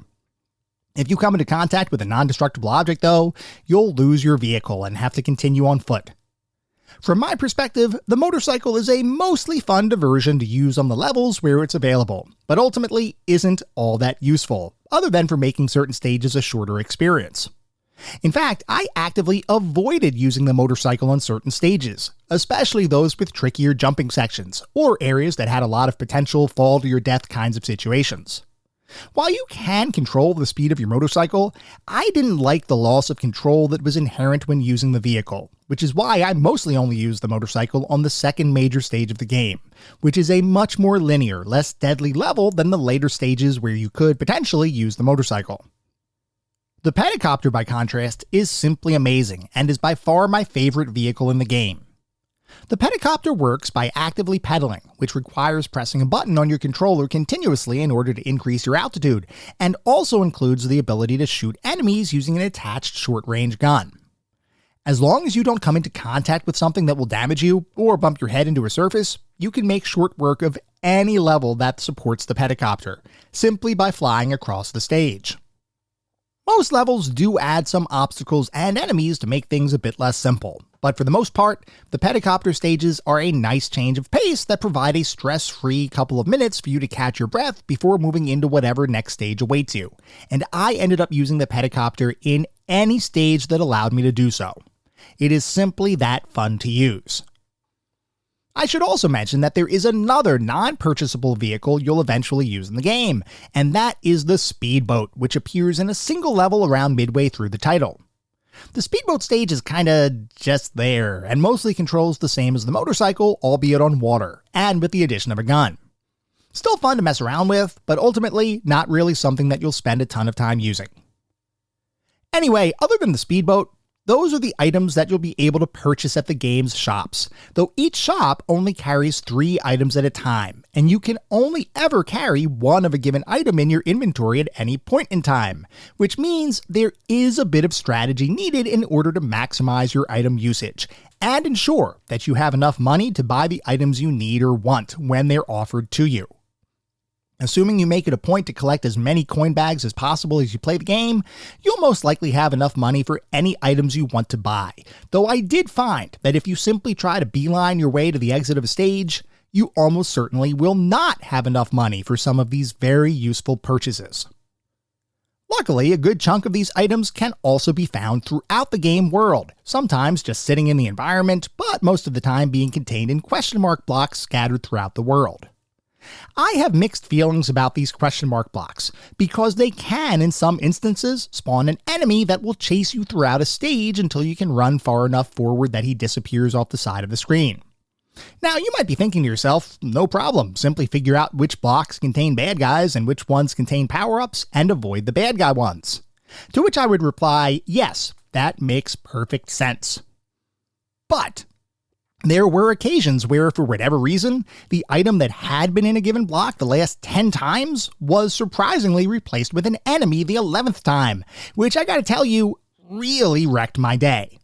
S1: If you come into contact with a non-destructible object, though, you'll lose your vehicle and have to continue on foot. From my perspective, the motorcycle is a mostly fun diversion to use on the levels where it's available, but ultimately isn't all that useful, other than for making certain stages a shorter experience. In fact, I actively avoided using the motorcycle on certain stages, especially those with trickier jumping sections, or areas that had a lot of potential fall-to-your-death kinds of situations. While you can control the speed of your motorcycle, I didn't like the loss of control that was inherent when using the vehicle, which is why I mostly only use the motorcycle on the second major stage of the game, which is a much more linear, less deadly level than the later stages where you could potentially use the motorcycle. The pedicopter, by contrast, is simply amazing and is by far my favorite vehicle in the game. The pedicopter works by actively pedaling, which requires pressing a button on your controller continuously in order to increase your altitude, and also includes the ability to shoot enemies using an attached short-range gun. As long as you don't come into contact with something that will damage you or bump your head into a surface, you can make short work of any level that supports the pedicopter, simply by flying across the stage. Most levels do add some obstacles and enemies to make things a bit less simple, but for the most part, the pedicopter stages are a nice change of pace that provide a stress-free couple of minutes for you to catch your breath before moving into whatever next stage awaits you, and I ended up using the pedicopter in any stage that allowed me to do so. It is simply that fun to use. I should also mention that there is another non-purchasable vehicle you'll eventually use in the game, and that is the speedboat, which appears in a single level around midway through the title. The speedboat stage is kinda just there, and mostly controls the same as the motorcycle, albeit on water, and with the addition of a gun. Still fun to mess around with, but ultimately not really something that you'll spend a ton of time using. Anyway, other than the speedboat, those are the items that you'll be able to purchase at the game's shops, though each shop only carries 3 items at a time, and you can only ever carry one of a given item in your inventory at any point in time, which means there is a bit of strategy needed in order to maximize your item usage, and ensure that you have enough money to buy the items you need or want when they're offered to you. Assuming you make it a point to collect as many coin bags as possible as you play the game, you'll most likely have enough money for any items you want to buy, though I did find that if you simply try to beeline your way to the exit of a stage, you almost certainly will not have enough money for some of these very useful purchases. Luckily, a good chunk of these items can also be found throughout the game world, sometimes just sitting in the environment, but most of the time being contained in question mark blocks scattered throughout the world. I have mixed feelings about these question mark blocks, because they can, in some instances, spawn an enemy that will chase you throughout a stage until you can run far enough forward that he disappears off the side of the screen. Now, you might be thinking to yourself, no problem, simply figure out which blocks contain bad guys and which ones contain power-ups, and avoid the bad guy ones. To which I would reply, yes, that makes perfect sense. But There were occasions where, for whatever reason, the item that had been in a given block the last 10 times was surprisingly replaced with an enemy the 11th time, which I gotta tell you, really wrecked my day.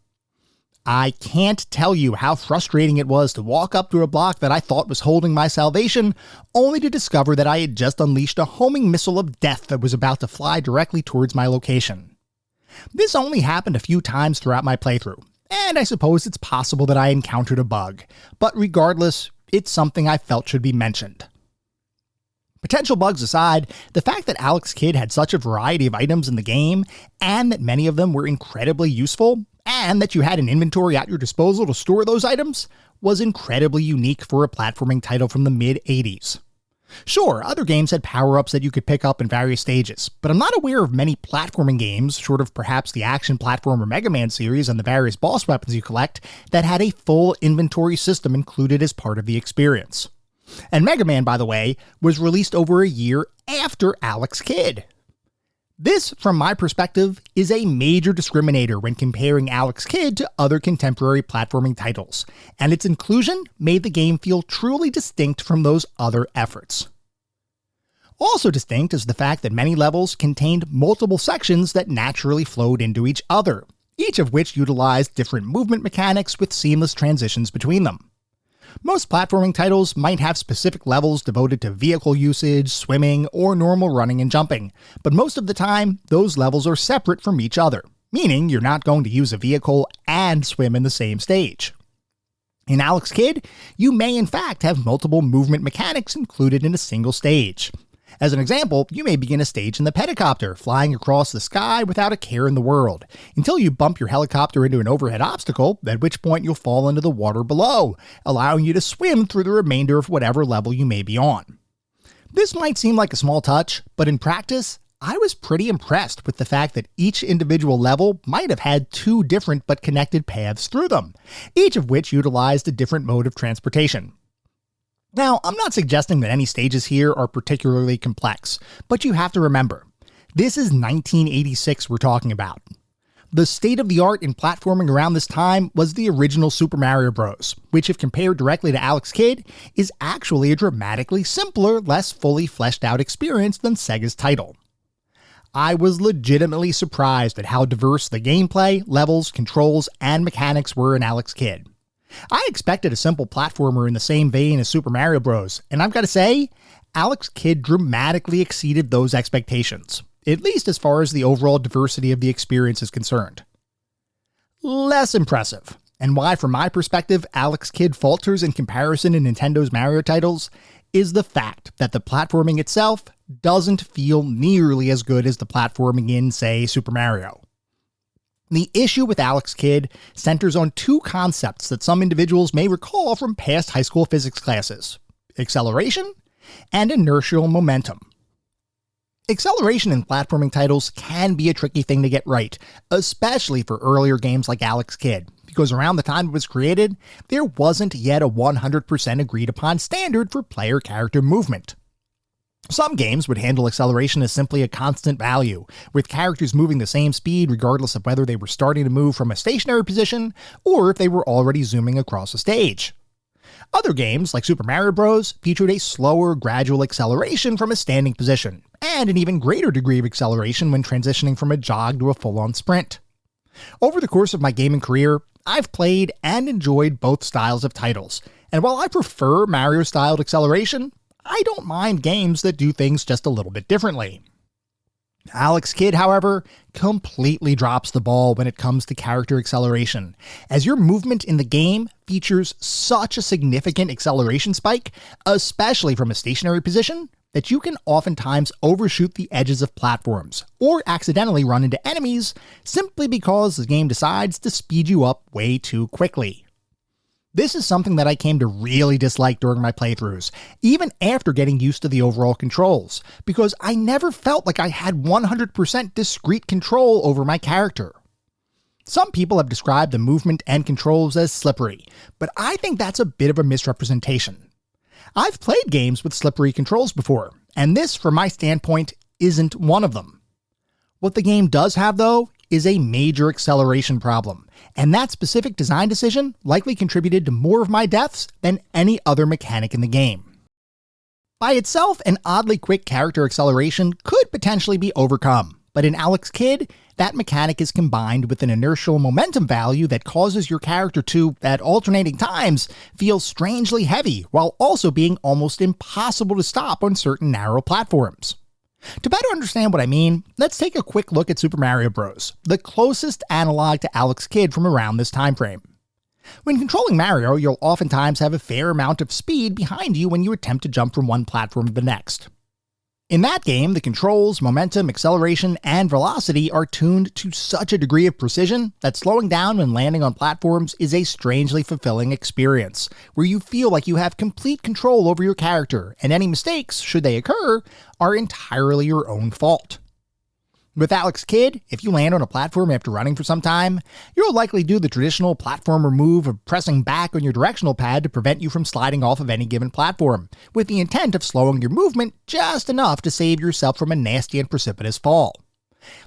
S1: I can't tell you how frustrating it was to walk up to a block that I thought was holding my salvation, only to discover that I had just unleashed a homing missile of death that was about to fly directly towards my location. This only happened a few times throughout my playthrough, and I suppose it's possible that I encountered a bug, but regardless, it's something I felt should be mentioned. Potential bugs aside, the fact that Alex Kidd had such a variety of items in the game, and that many of them were incredibly useful, and that you had an inventory at your disposal to store those items, was incredibly unique for a platforming title from the mid-80s. Sure, other games had power-ups that you could pick up in various stages, but I'm not aware of many platforming games, short of perhaps the action platformer Mega Man series and the various boss weapons you collect, that had a full inventory system included as part of the experience. And Mega Man, by the way, was released over a year after Alex Kidd. This, from my perspective, is a major discriminator when comparing Alex Kidd to other contemporary platforming titles, and its inclusion made the game feel truly distinct from those other efforts. Also distinct is the fact that many levels contained multiple sections that naturally flowed into each other, each of which utilized different movement mechanics with seamless transitions between them. Most platforming titles might have specific levels devoted to vehicle usage, swimming, or normal running and jumping, but most of the time, those levels are separate from each other, meaning you're not going to use a vehicle and swim in the same stage. In Alex Kidd, you may in fact have multiple movement mechanics included in a single stage. As an example, you may begin a stage in the pedicopter, flying across the sky without a care in the world, until you bump your helicopter into an overhead obstacle, at which point you'll fall into the water below, allowing you to swim through the remainder of whatever level you may be on. This might seem like a small touch, but in practice, I was pretty impressed with the fact that each individual level might have had two different but connected paths through them, each of which utilized a different mode of transportation. Now, I'm not suggesting that any stages here are particularly complex, but you have to remember, this is 1986 we're talking about. The state of the art in platforming around this time was the original Super Mario Bros., which if compared directly to Alex Kidd, is actually a dramatically simpler, less fully fleshed out experience than Sega's title. I was legitimately surprised at how diverse the gameplay, levels, controls, and mechanics were in Alex Kidd. I expected a simple platformer in the same vein as Super Mario Bros., and I've got to say, Alex Kidd dramatically exceeded those expectations, at least as far as the overall diversity of the experience is concerned. Less impressive, and why from my perspective Alex Kidd falters in comparison to Nintendo's Mario titles, is the fact that the platforming itself doesn't feel nearly as good as the platforming in, say, Super Mario. The issue with Alex Kidd centers on two concepts that some individuals may recall from past high school physics classes: acceleration and inertial momentum. Acceleration in platforming titles can be a tricky thing to get right, especially for earlier games like Alex Kidd, because around the time it was created, there wasn't yet a 100% agreed upon standard for player character movement. Some games would handle acceleration as simply a constant value, with characters moving the same speed regardless of whether they were starting to move from a stationary position or if they were already zooming across a stage. Other games, like Super Mario Bros., featured a slower, gradual acceleration from a standing position, and an even greater degree of acceleration when transitioning from a jog to a full-on sprint. Over the course of my gaming career, I've played and enjoyed both styles of titles, and while I prefer Mario-styled acceleration, I don't mind games that do things just a little bit differently. Alex Kidd, however, completely drops the ball when it comes to character acceleration, as your movement in the game features such a significant acceleration spike, especially from a stationary position, that you can oftentimes overshoot the edges of platforms, or accidentally run into enemies simply because the game decides to speed you up way too quickly. This is something that I came to really dislike during my playthroughs, even after getting used to the overall controls, because I never felt like I had 100% discrete control over my character. Some people have described the movement and controls as slippery, but I think that's a bit of a misrepresentation. I've played games with slippery controls before, and this, from my standpoint, isn't one of them. What the game does have, though, is a major acceleration problem, and that specific design decision likely contributed to more of my deaths than any other mechanic in the game. By itself, an oddly quick character acceleration could potentially be overcome, but in Alex Kidd, that mechanic is combined with an inertial momentum value that causes your character to, at alternating times, feel strangely heavy while also being almost impossible to stop on certain narrow platforms. To better understand what I mean, let's take a quick look at Super Mario Bros., the closest analog to Alex Kidd from around this time frame. When controlling Mario, you'll oftentimes have a fair amount of speed behind you when you attempt to jump from one platform to the next. In that game, the controls, momentum, acceleration, and velocity are tuned to such a degree of precision that slowing down when landing on platforms is a strangely fulfilling experience, where you feel like you have complete control over your character, and any mistakes, should they occur, are entirely your own fault. With Alex Kidd, if you land on a platform after running for some time, you'll likely do the traditional platformer move of pressing back on your directional pad to prevent you from sliding off of any given platform, with the intent of slowing your movement just enough to save yourself from a nasty and precipitous fall.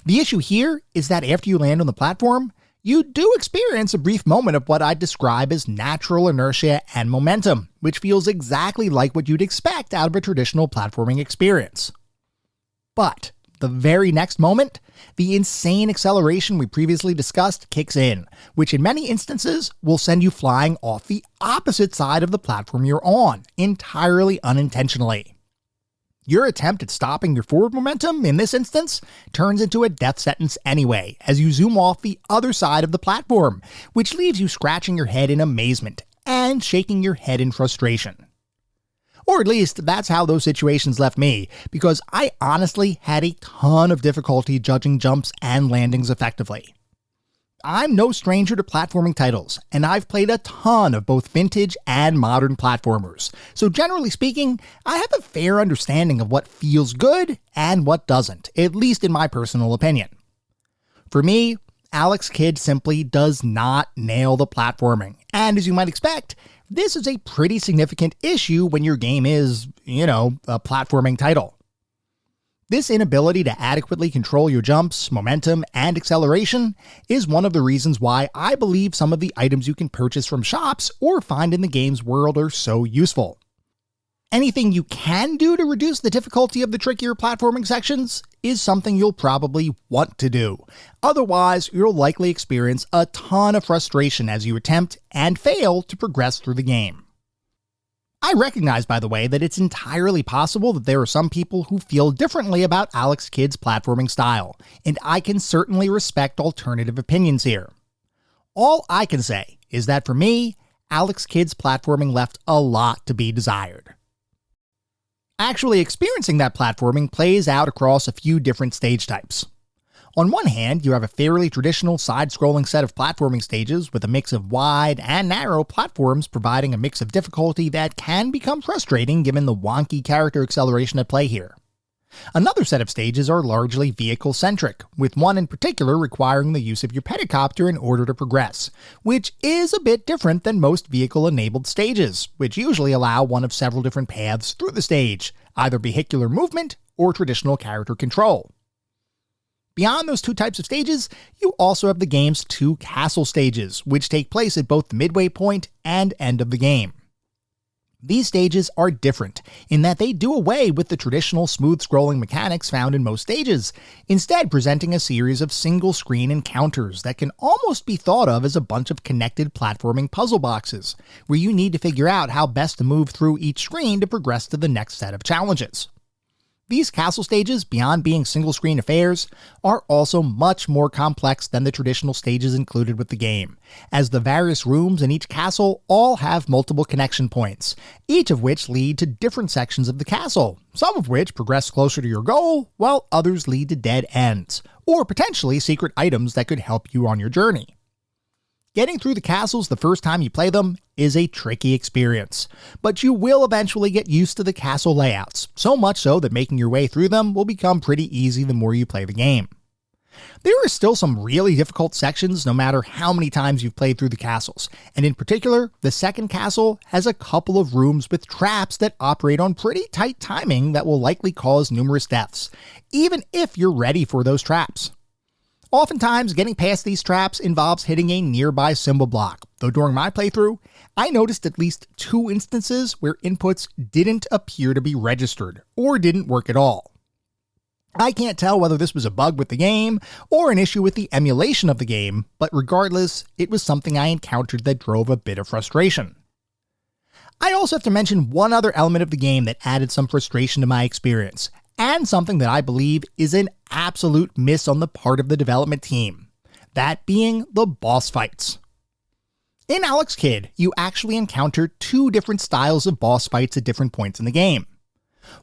S1: The issue here is that after you land on the platform, you do experience a brief moment of what I'd describe as natural inertia and momentum, which feels exactly like what you'd expect out of a traditional platforming experience. But the very next moment, the insane acceleration we previously discussed kicks in, which in many instances will send you flying off the opposite side of the platform you're on, entirely unintentionally. Your attempt at stopping your forward momentum, in this instance, turns into a death sentence anyway, as you zoom off the other side of the platform, which leaves you scratching your head in amazement and shaking your head in frustration. Or at least, that's how those situations left me, because I honestly had a ton of difficulty judging jumps and landings effectively. I'm no stranger to platforming titles, and I've played a ton of both vintage and modern platformers, so generally speaking, I have a fair understanding of what feels good and what doesn't, at least in my personal opinion. For me, Alex Kidd simply does not nail the platforming, and as you might expect, this is a pretty significant issue when your game is, a platforming title. This inability to adequately control your jumps, momentum, and acceleration is one of the reasons why I believe some of the items you can purchase from shops or find in the game's world are so useful. Anything you can do to reduce the difficulty of the trickier platforming sections is something you'll probably want to do. Otherwise, you'll likely experience a ton of frustration as you attempt and fail to progress through the game. I recognize, by the way, that it's entirely possible that there are some people who feel differently about Alex Kidd's platforming style, and I can certainly respect alternative opinions here. All I can say is that for me, Alex Kidd's platforming left a lot to be desired. Actually experiencing that platforming plays out across a few different stage types. On one hand, you have a fairly traditional side-scrolling set of platforming stages with a mix of wide and narrow platforms providing a mix of difficulty that can become frustrating given the wonky character acceleration at play here. Another set of stages are largely vehicle-centric, with one in particular requiring the use of your pedicopter in order to progress, which is a bit different than most vehicle-enabled stages, which usually allow one of several different paths through the stage, either vehicular movement or traditional character control. Beyond those two types of stages, you also have the game's two castle stages, which take place at both the midway point and end of the game. These stages are different in that they do away with the traditional smooth-scrolling mechanics found in most stages, instead presenting a series of single-screen encounters that can almost be thought of as a bunch of connected platforming puzzle boxes, where you need to figure out how best to move through each screen to progress to the next set of challenges. These castle stages, beyond being single-screen affairs, are also much more complex than the traditional stages included with the game, as the various rooms in each castle all have multiple connection points, each of which lead to different sections of the castle, some of which progress closer to your goal, while others lead to dead ends, or potentially secret items that could help you on your journey. Getting through the castles the first time you play them is a tricky experience, but you will eventually get used to the castle layouts, so much so that making your way through them will become pretty easy the more you play the game. There are still some really difficult sections no matter how many times you've played through the castles, and in particular, the second castle has a couple of rooms with traps that operate on pretty tight timing that will likely cause numerous deaths, even if you're ready for those traps. Oftentimes, getting past these traps involves hitting a nearby symbol block, though during my playthrough, I noticed at least 2 instances where inputs didn't appear to be registered, or didn't work at all. I can't tell whether this was a bug with the game, or an issue with the emulation of the game, but regardless, it was something I encountered that drove a bit of frustration. I also have to mention one other element of the game that added some frustration to my experience, and something that I believe is an absolute miss on the part of the development team. That being the boss fights. In Alex Kidd, you actually encounter 2 different styles of boss fights at different points in the game.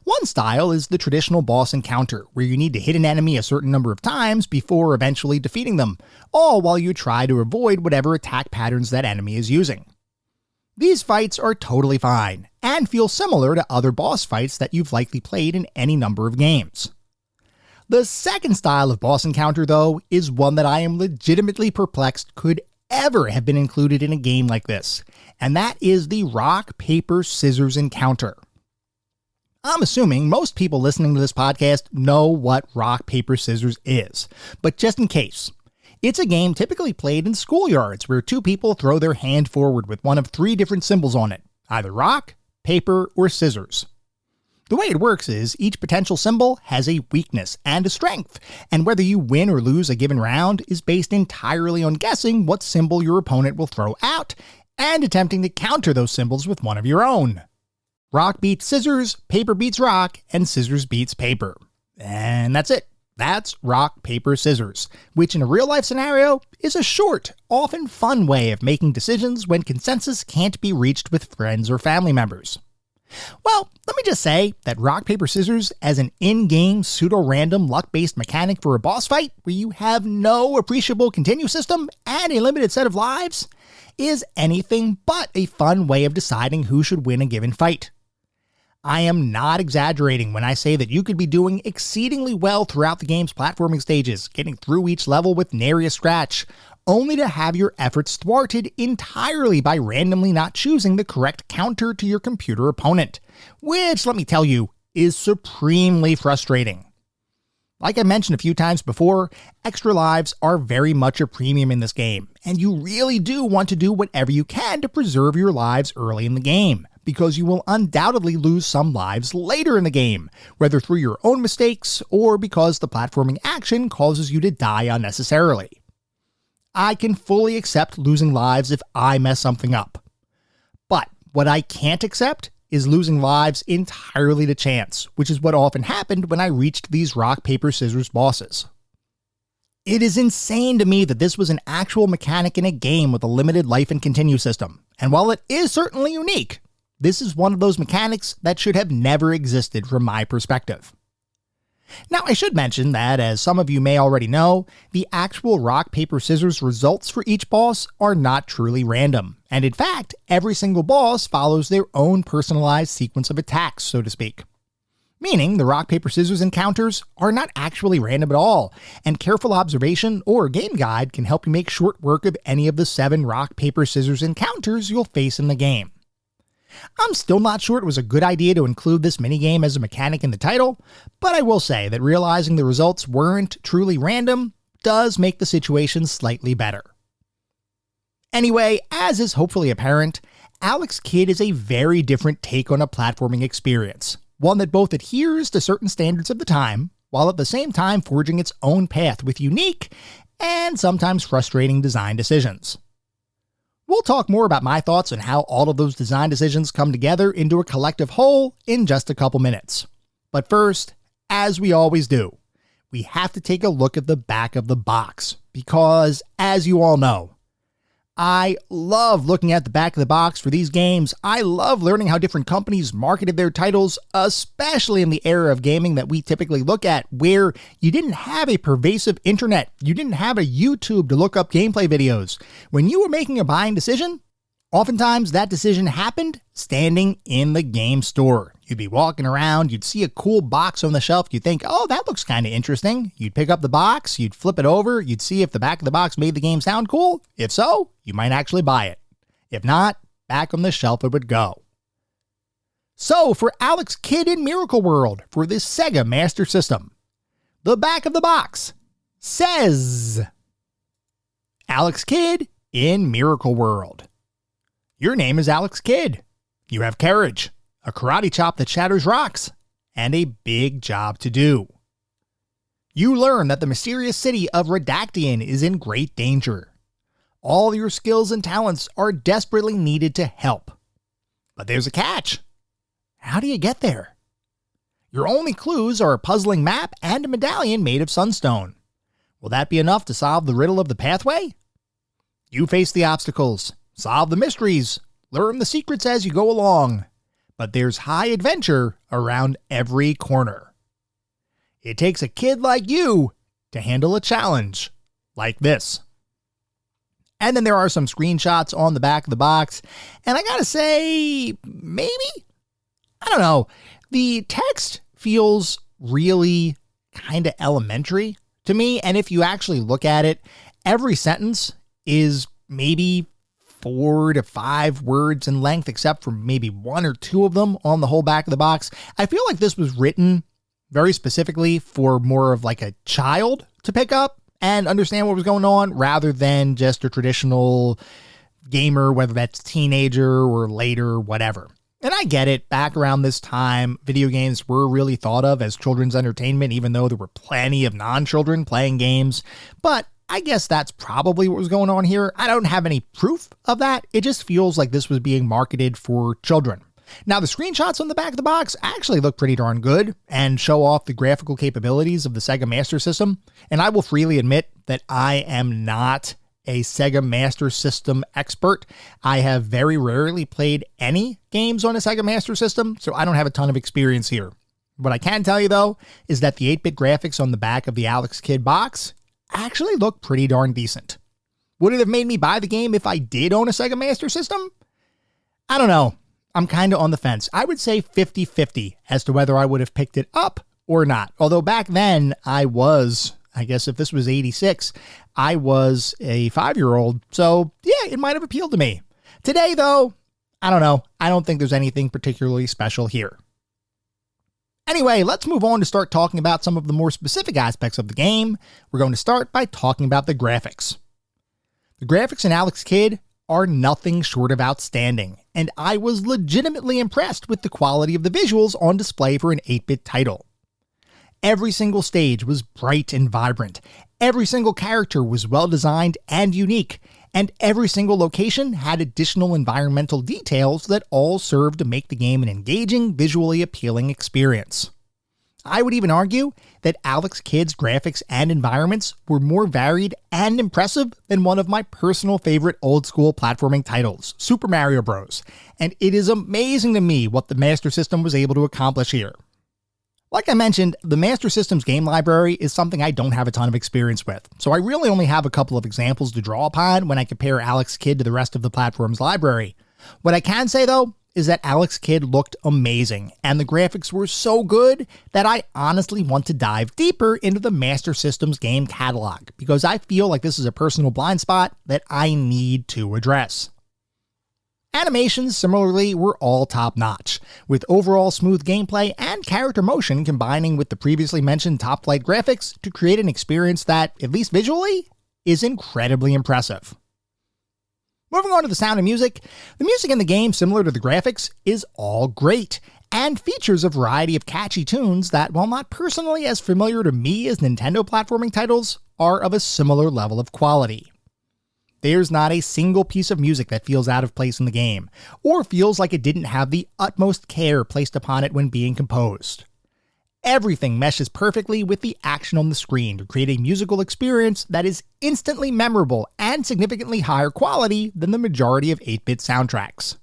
S1: One style is the traditional boss encounter, where you need to hit an enemy a certain number of times before eventually defeating them, all while you try to avoid whatever attack patterns that enemy is using. These fights are totally fine, and feel similar to other boss fights that you've likely played in any number of games. The second style of boss encounter, though, is one that I am legitimately perplexed could ever have been included in a game like this, and that is the rock, paper, scissors encounter. I'm assuming most people listening to this podcast know what rock, paper, scissors is, but just in case, it's a game typically played in schoolyards where 2 people throw their hand forward with one of 3 different symbols on it, either rock, paper, or scissors. The way it works is each potential symbol has a weakness and a strength, and whether you win or lose a given round is based entirely on guessing what symbol your opponent will throw out and attempting to counter those symbols with one of your own. Rock beats scissors, paper beats rock, and scissors beats paper. And that's it. That's rock, paper, scissors, which in a real-life scenario is a short, often fun way of making decisions when consensus can't be reached with friends or family members. Well, let me just say that rock, paper, scissors as an in-game pseudo-random luck-based mechanic for a boss fight where you have no appreciable continue system and a limited set of lives is anything but a fun way of deciding who should win a given fight. I am not exaggerating when I say that you could be doing exceedingly well throughout the game's platforming stages, getting through each level with nary a scratch, only to have your efforts thwarted entirely by randomly not choosing the correct counter to your computer opponent, which, let me tell you, is supremely frustrating. Like I mentioned a few times before, extra lives are very much a premium in this game, and you really do want to do whatever you can to preserve your lives early in the game, because you will undoubtedly lose some lives later in the game, whether through your own mistakes or because the platforming action causes you to die unnecessarily. I can fully accept losing lives if I mess something up. But what I can't accept is losing lives entirely to chance, which is what often happened when I reached these rock, paper, scissors bosses. It is insane to me that this was an actual mechanic in a game with a limited life and continue system, and while it is certainly unique, this is one of those mechanics that should have never existed from my perspective. Now, I should mention that, as some of you may already know, the actual rock, paper, scissors results for each boss are not truly random, and in fact, every single boss follows their own personalized sequence of attacks, so to speak. Meaning, the rock, paper, scissors encounters are not actually random at all, and careful observation or a game guide can help you make short work of any of the 7 rock, paper, scissors encounters you'll face in the game. I'm still not sure it was a good idea to include this minigame as a mechanic in the title, but I will say that realizing the results weren't truly random does make the situation slightly better. Anyway, as is hopefully apparent, Alex Kidd is a very different take on a platforming experience, one that both adheres to certain standards of the time, while at the same time forging its own path with unique and sometimes frustrating design decisions. We'll talk more about my thoughts on how all of those design decisions come together into a collective whole in just a couple minutes. But first, as we always do, we have to take a look at the back of the box, because, as you all know, I love looking at the back of the box for these games. I love learning how different companies marketed their titles, especially in the era of gaming that we typically look at, where you didn't have a pervasive internet, you didn't have a YouTube to look up gameplay videos. When you were making a buying decision, oftentimes that decision happened standing in the game store. You'd be walking around, you'd see a cool box on the shelf, you'd think, oh, that looks kind of interesting. You'd pick up the box, you'd flip it over, you'd see if the back of the box made the game sound cool. If so, you might actually buy it. If not, back on the shelf it would go. So for Alex Kidd in Miracle World for this Sega Master System, the back of the box says Alex Kidd in Miracle World. Your name is Alex Kidd. You have courage, a karate chop that shatters rocks, and a big job to do. You learn that the mysterious city of Redactian is in great danger. All your skills and talents are desperately needed to help. But there's a catch. How do you get there? Your only clues are a puzzling map and a medallion made of sunstone. Will that be enough to solve the riddle of the pathway? You face the obstacles, solve the mysteries, learn the secrets as you go along. But there's high adventure around every corner. It takes a kid like you to handle a challenge like this. And then there are some screenshots on the back of the box. And I gotta say, maybe? I don't know. The text feels really kind of elementary to me. And if you actually look at it, every sentence is maybe 4 to 5 words in length, except for maybe 1 or 2 of them on the whole back of the box. I feel like this was written very specifically for more of like a child to pick up and understand what was going on, rather than just a traditional gamer, whether that's teenager or later, whatever. And I get it, back around this time, video games were really thought of as children's entertainment, even though there were plenty of non-children playing games. But I guess that's probably what was going on here. I don't have any proof of that. It just feels like this was being marketed for children. Now, the screenshots on the back of the box actually look pretty darn good and show off the graphical capabilities of the Sega Master System. And I will freely admit that I am not a Sega Master System expert. I have very rarely played any games on a Sega Master System, so I don't have a ton of experience here. What I can tell you, though, is that the 8-bit graphics on the back of the Alex Kidd box actually look pretty darn decent. Would it have made me buy the game if I did own a Sega Master System? I don't know. I'm kind of on the fence. I would say 50-50 as to whether I would have picked it up or not. Although back then I guess if this was 86, I was a 5-year-old. So yeah, it might have appealed to me. Today though, I don't know. I don't think there's anything particularly special here. Anyway, let's move on to start talking about some of the more specific aspects of the game. We're going to start by talking about the graphics. The graphics in Alex Kidd are nothing short of outstanding, and I was legitimately impressed with the quality of the visuals on display for an 8-bit title. Every single stage was bright and vibrant, every single character was well designed and unique, and every single location had additional environmental details that all served to make the game an engaging, visually appealing experience. I would even argue that Alex Kidd's graphics and environments were more varied and impressive than one of my personal favorite old-school platforming titles, Super Mario Bros., and it is amazing to me what the Master System was able to accomplish here. Like I mentioned, the Master System's game library is something I don't have a ton of experience with, so I really only have a couple of examples to draw upon when I compare Alex Kidd to the rest of the platform's library. What I can say, though, is that Alex Kidd looked amazing, and the graphics were so good that I honestly want to dive deeper into the Master System's game catalog, because I feel like this is a personal blind spot that I need to address. Animations, similarly, were all top-notch, with overall smooth gameplay and character motion combining with the previously mentioned top-flight graphics to create an experience that, at least visually, is incredibly impressive. Moving on to the sound and music, the music in the game, similar to the graphics, is all great, and features a variety of catchy tunes that, while not personally as familiar to me as Nintendo platforming titles, are of a similar level of quality. There's not a single piece of music that feels out of place in the game, or feels like it didn't have the utmost care placed upon it when being composed. Everything meshes perfectly with the action on the screen to create a musical experience that is instantly memorable and significantly higher quality than the majority of 8-bit soundtracks.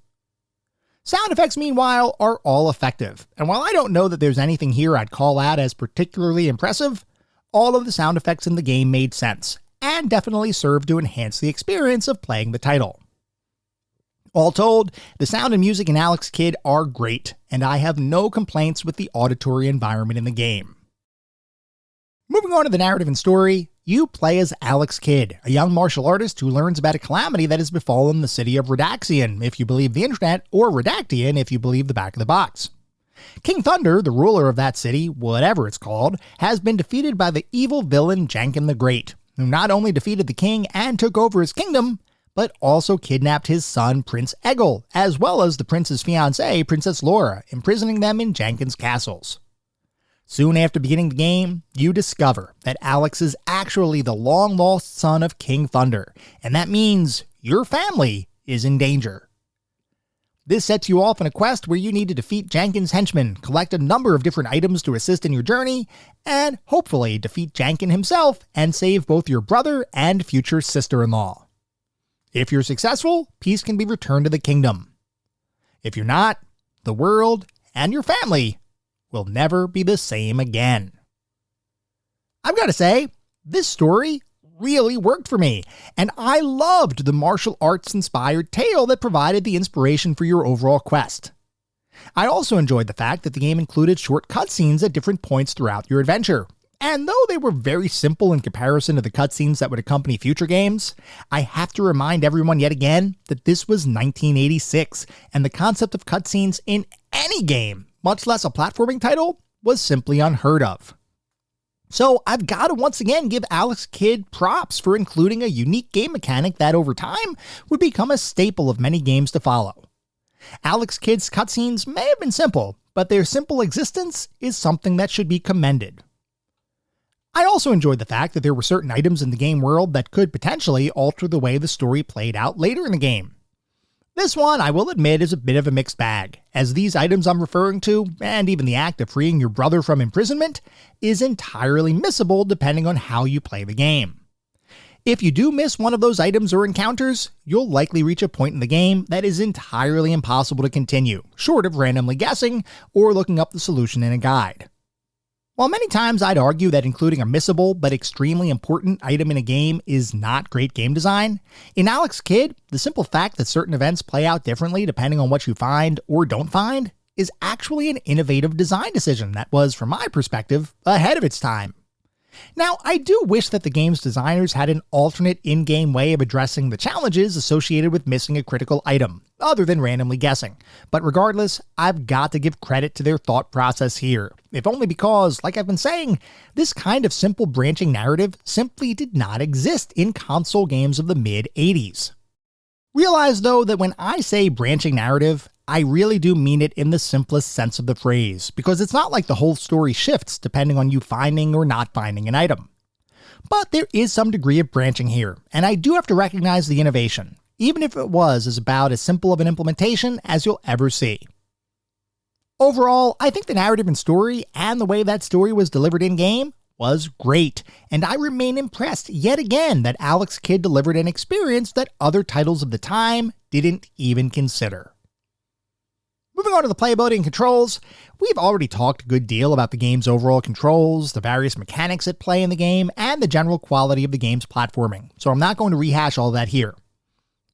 S1: Sound effects, meanwhile, are all effective, and while I don't know that there's anything here I'd call out as particularly impressive, all of the sound effects in the game made sense, and definitely served to enhance the experience of playing the title. All told, the sound and music in Alex Kidd are great, and I have no complaints with the auditory environment in the game. Moving on to the narrative and story, you play as Alex Kidd, a young martial artist who learns about a calamity that has befallen the city of Redactian, if you believe the internet, or Redactian if you believe the back of the box. King Thunder, the ruler of that city, whatever it's called, has been defeated by the evil villain Janken the Great, who not only defeated the king and took over his kingdom, but also kidnapped his son Prince Egil, as well as the prince's fiancée, Princess Laura, imprisoning them in Janken's castles. Soon after beginning the game, you discover that Alex is actually the long-lost son of King Thunder, and that means your family is in danger. This sets you off on a quest where you need to defeat Janken's henchmen, collect a number of different items to assist in your journey, and hopefully defeat Janken himself and save both your brother and future sister-in-law. If you're successful, peace can be returned to the kingdom. If you're not, the world and your family will never be the same again. I've got to say, this story really worked for me, and I loved the martial arts inspired tale that provided the inspiration for your overall quest. I also enjoyed the fact that the game included short cutscenes at different points throughout your adventure, and though they were very simple in comparison to the cutscenes that would accompany future games, I have to remind everyone yet again that this was 1986, and the concept of cutscenes in any game, much less a platforming title, was simply unheard of. So I've got to once again give Alex Kidd props for including a unique game mechanic that over time would become a staple of many games to follow. Alex Kidd's cutscenes may have been simple, but their simple existence is something that should be commended. I also enjoyed the fact that there were certain items in the game world that could potentially alter the way the story played out later in the game. This one, I will admit, is a bit of a mixed bag, as these items I'm referring to, and even the act of freeing your brother from imprisonment, is entirely missable depending on how you play the game. If you do miss one of those items or encounters, you'll likely reach a point in the game that is entirely impossible to continue, short of randomly guessing or looking up the solution in a guide. While many times I'd argue that including a missable but extremely important item in a game is not great game design, in Alex Kidd, the simple fact that certain events play out differently depending on what you find or don't find is actually an innovative design decision that was, from my perspective, ahead of its time. Now, I do wish that the game's designers had an alternate in-game way of addressing the challenges associated with missing a critical item, other than randomly guessing. But regardless, I've got to give credit to their thought process here, if only because, like I've been saying, this kind of simple branching narrative simply did not exist in console games of the mid-80s. Realize, though, that when I say branching narrative, I really do mean it in the simplest sense of the phrase, because it's not like the whole story shifts depending on you finding or not finding an item. But there is some degree of branching here, and I do have to recognize the innovation, even if it was about as simple of an implementation as you'll ever see. Overall, I think the narrative and story, and the way that story was delivered in-game, was great, and I remain impressed yet again that Alex Kidd delivered an experience that other titles of the time didn't even consider. Moving on to the playability and controls, we've already talked a good deal about the game's overall controls, the various mechanics at play in the game, and the general quality of the game's platforming, so I'm not going to rehash all that here.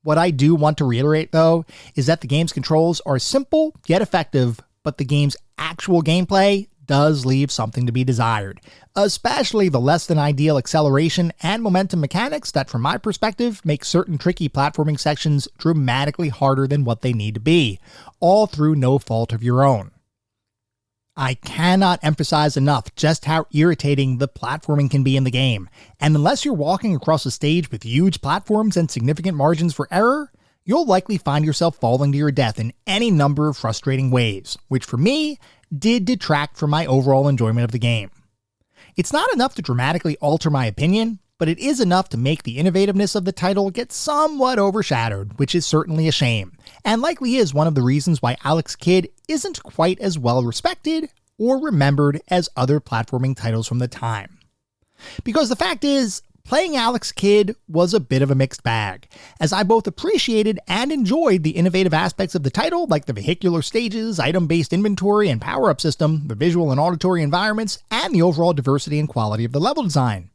S1: What I do want to reiterate, though, is that the game's controls are simple yet effective, but the game's actual gameplay does leave something to be desired, especially the less than ideal acceleration and momentum mechanics that, from my perspective, make certain tricky platforming sections dramatically harder than what they need to be, all through no fault of your own. I cannot emphasize enough just how irritating the platforming can be in the game, and unless you're walking across a stage with huge platforms and significant margins for error, you'll likely find yourself falling to your death in any number of frustrating ways, which for me did detract from my overall enjoyment of the game. It's not enough to dramatically alter my opinion, but it is enough to make the innovativeness of the title get somewhat overshadowed, which is certainly a shame, and likely is one of the reasons why Alex Kidd isn't quite as well respected or remembered as other platforming titles from the time. Because the fact is, playing Alex Kidd was a bit of a mixed bag, as I both appreciated and enjoyed the innovative aspects of the title, like the vehicular stages, item-based inventory and power-up system, the visual and auditory environments, and the overall diversity and quality of the level design.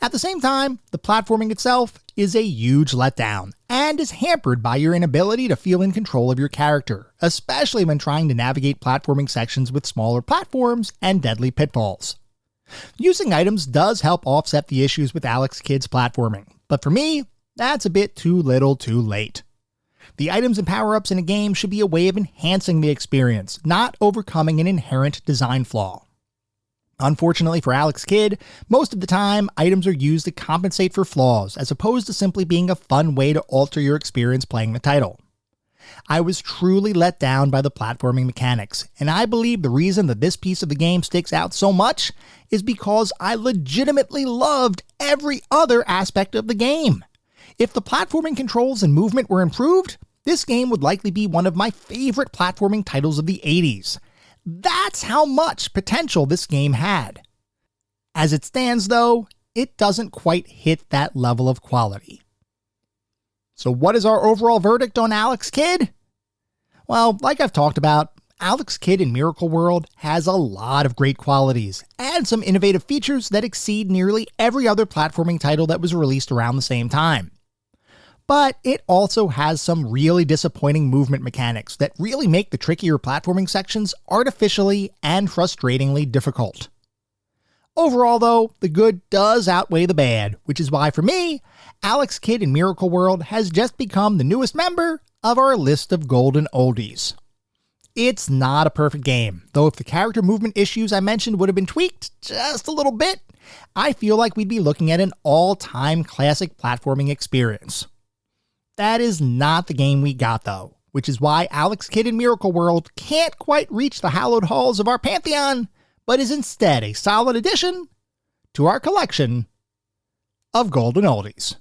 S1: At the same time, the platforming itself is a huge letdown, and is hampered by your inability to feel in control of your character, especially when trying to navigate platforming sections with smaller platforms and deadly pitfalls. Using items does help offset the issues with Alex Kidd's platforming, but for me, that's a bit too little too late. The items and power-ups in a game should be a way of enhancing the experience, not overcoming an inherent design flaw. Unfortunately for Alex Kidd, most of the time, items are used to compensate for flaws, as opposed to simply being a fun way to alter your experience playing the title. I was truly let down by the platforming mechanics, and I believe the reason that this piece of the game sticks out so much is because I legitimately loved every other aspect of the game. If the platforming controls and movement were improved, this game would likely be one of my favorite platforming titles of the 80s. That's how much potential this game had. As it stands, though, it doesn't quite hit that level of quality. So what is our overall verdict on Alex Kidd? Well, like I've talked about, Alex Kidd in Miracle World has a lot of great qualities and some innovative features that exceed nearly every other platforming title that was released around the same time. But it also has some really disappointing movement mechanics that really make the trickier platforming sections artificially and frustratingly difficult. Overall, though, the good does outweigh the bad, which is why, for me, Alex Kidd in Miracle World has just become the newest member of our list of golden oldies. It's not a perfect game, though if the character movement issues I mentioned would have been tweaked just a little bit, I feel like we'd be looking at an all-time classic platforming experience. That is not the game we got, though, which is why Alex Kidd in Miracle World can't quite reach the hallowed halls of our pantheon, but is instead a solid addition to our collection of golden oldies.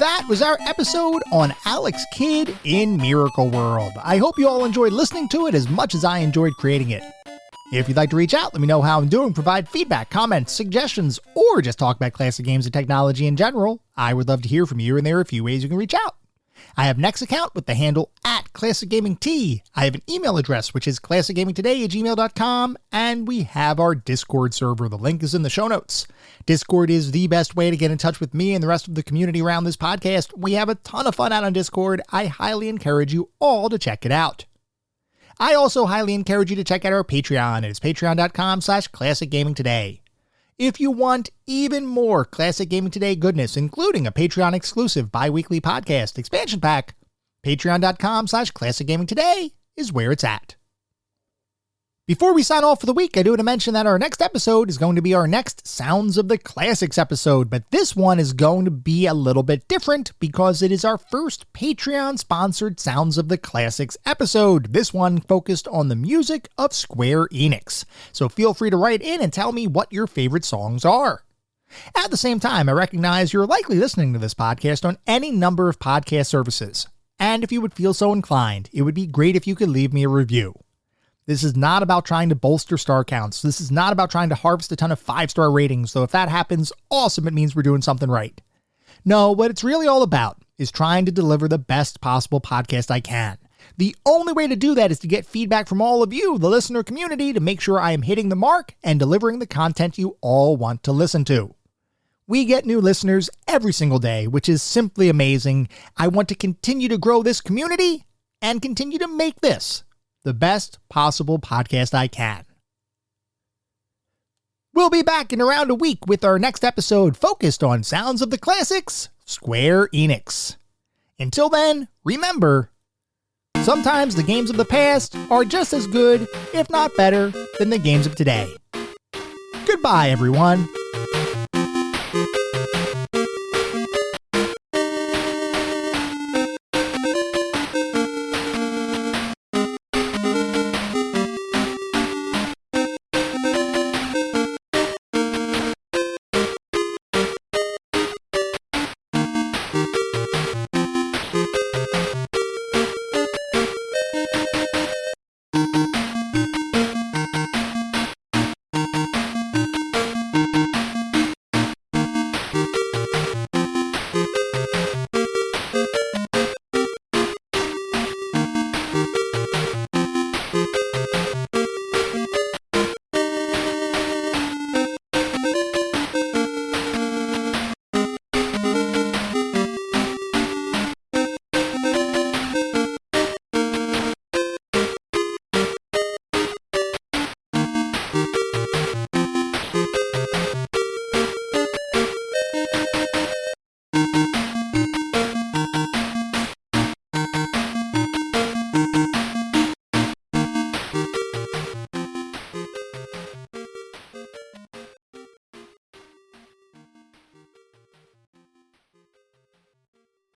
S1: That was our episode on Alex Kidd in Miracle World. I hope you all enjoyed listening to it as much as I enjoyed creating it. If you'd like to reach out, let me know how I'm doing, provide feedback, comments, suggestions, or just talk about classic games and technology in general. I would love to hear from you, and there are a few ways you can reach out. I have an X account with the handle @ClassicGamingT. I have an email address, which is classicgamingtoday@gmail.com, and we have our Discord server. The link is in the show notes. Discord is the best way to get in touch with me and the rest of the community around this podcast. We have a ton of fun out on Discord. I highly encourage you all to check it out. I also highly encourage you to check out our Patreon. It is patreon.com/ClassicGamingToday. If you want even more Classic Gaming Today goodness, including a Patreon exclusive bi-weekly podcast expansion pack, patreon.com/ClassicGamingToday is where it's at. Before we sign off for the week, I do want to mention that our next episode is going to be our next Sounds of the Classics episode, but this one is going to be a little bit different because it is our first Patreon-sponsored Sounds of the Classics episode. This one focused on the music of Square Enix, so feel free to write in and tell me what your favorite songs are. At the same time, I recognize you're likely listening to this podcast on any number of podcast services, and if you would feel so inclined, it would be great if you could leave me a review. This is not about trying to bolster star counts. This is not about trying to harvest a ton of 5-star ratings, so if that happens, awesome, it means we're doing something right. No, what it's really all about is trying to deliver the best possible podcast I can. The only way to do that is to get feedback from all of you, the listener community, to make sure I am hitting the mark and delivering the content you all want to listen to. We get new listeners every single day, which is simply amazing. I want to continue to grow this community and continue to make this the best possible podcast I can. We'll be back in around a week with our next episode focused on Sounds of the Classics, Square Enix. Until then, remember, sometimes the games of the past are just as good, if not better, than the games of today. Goodbye, everyone.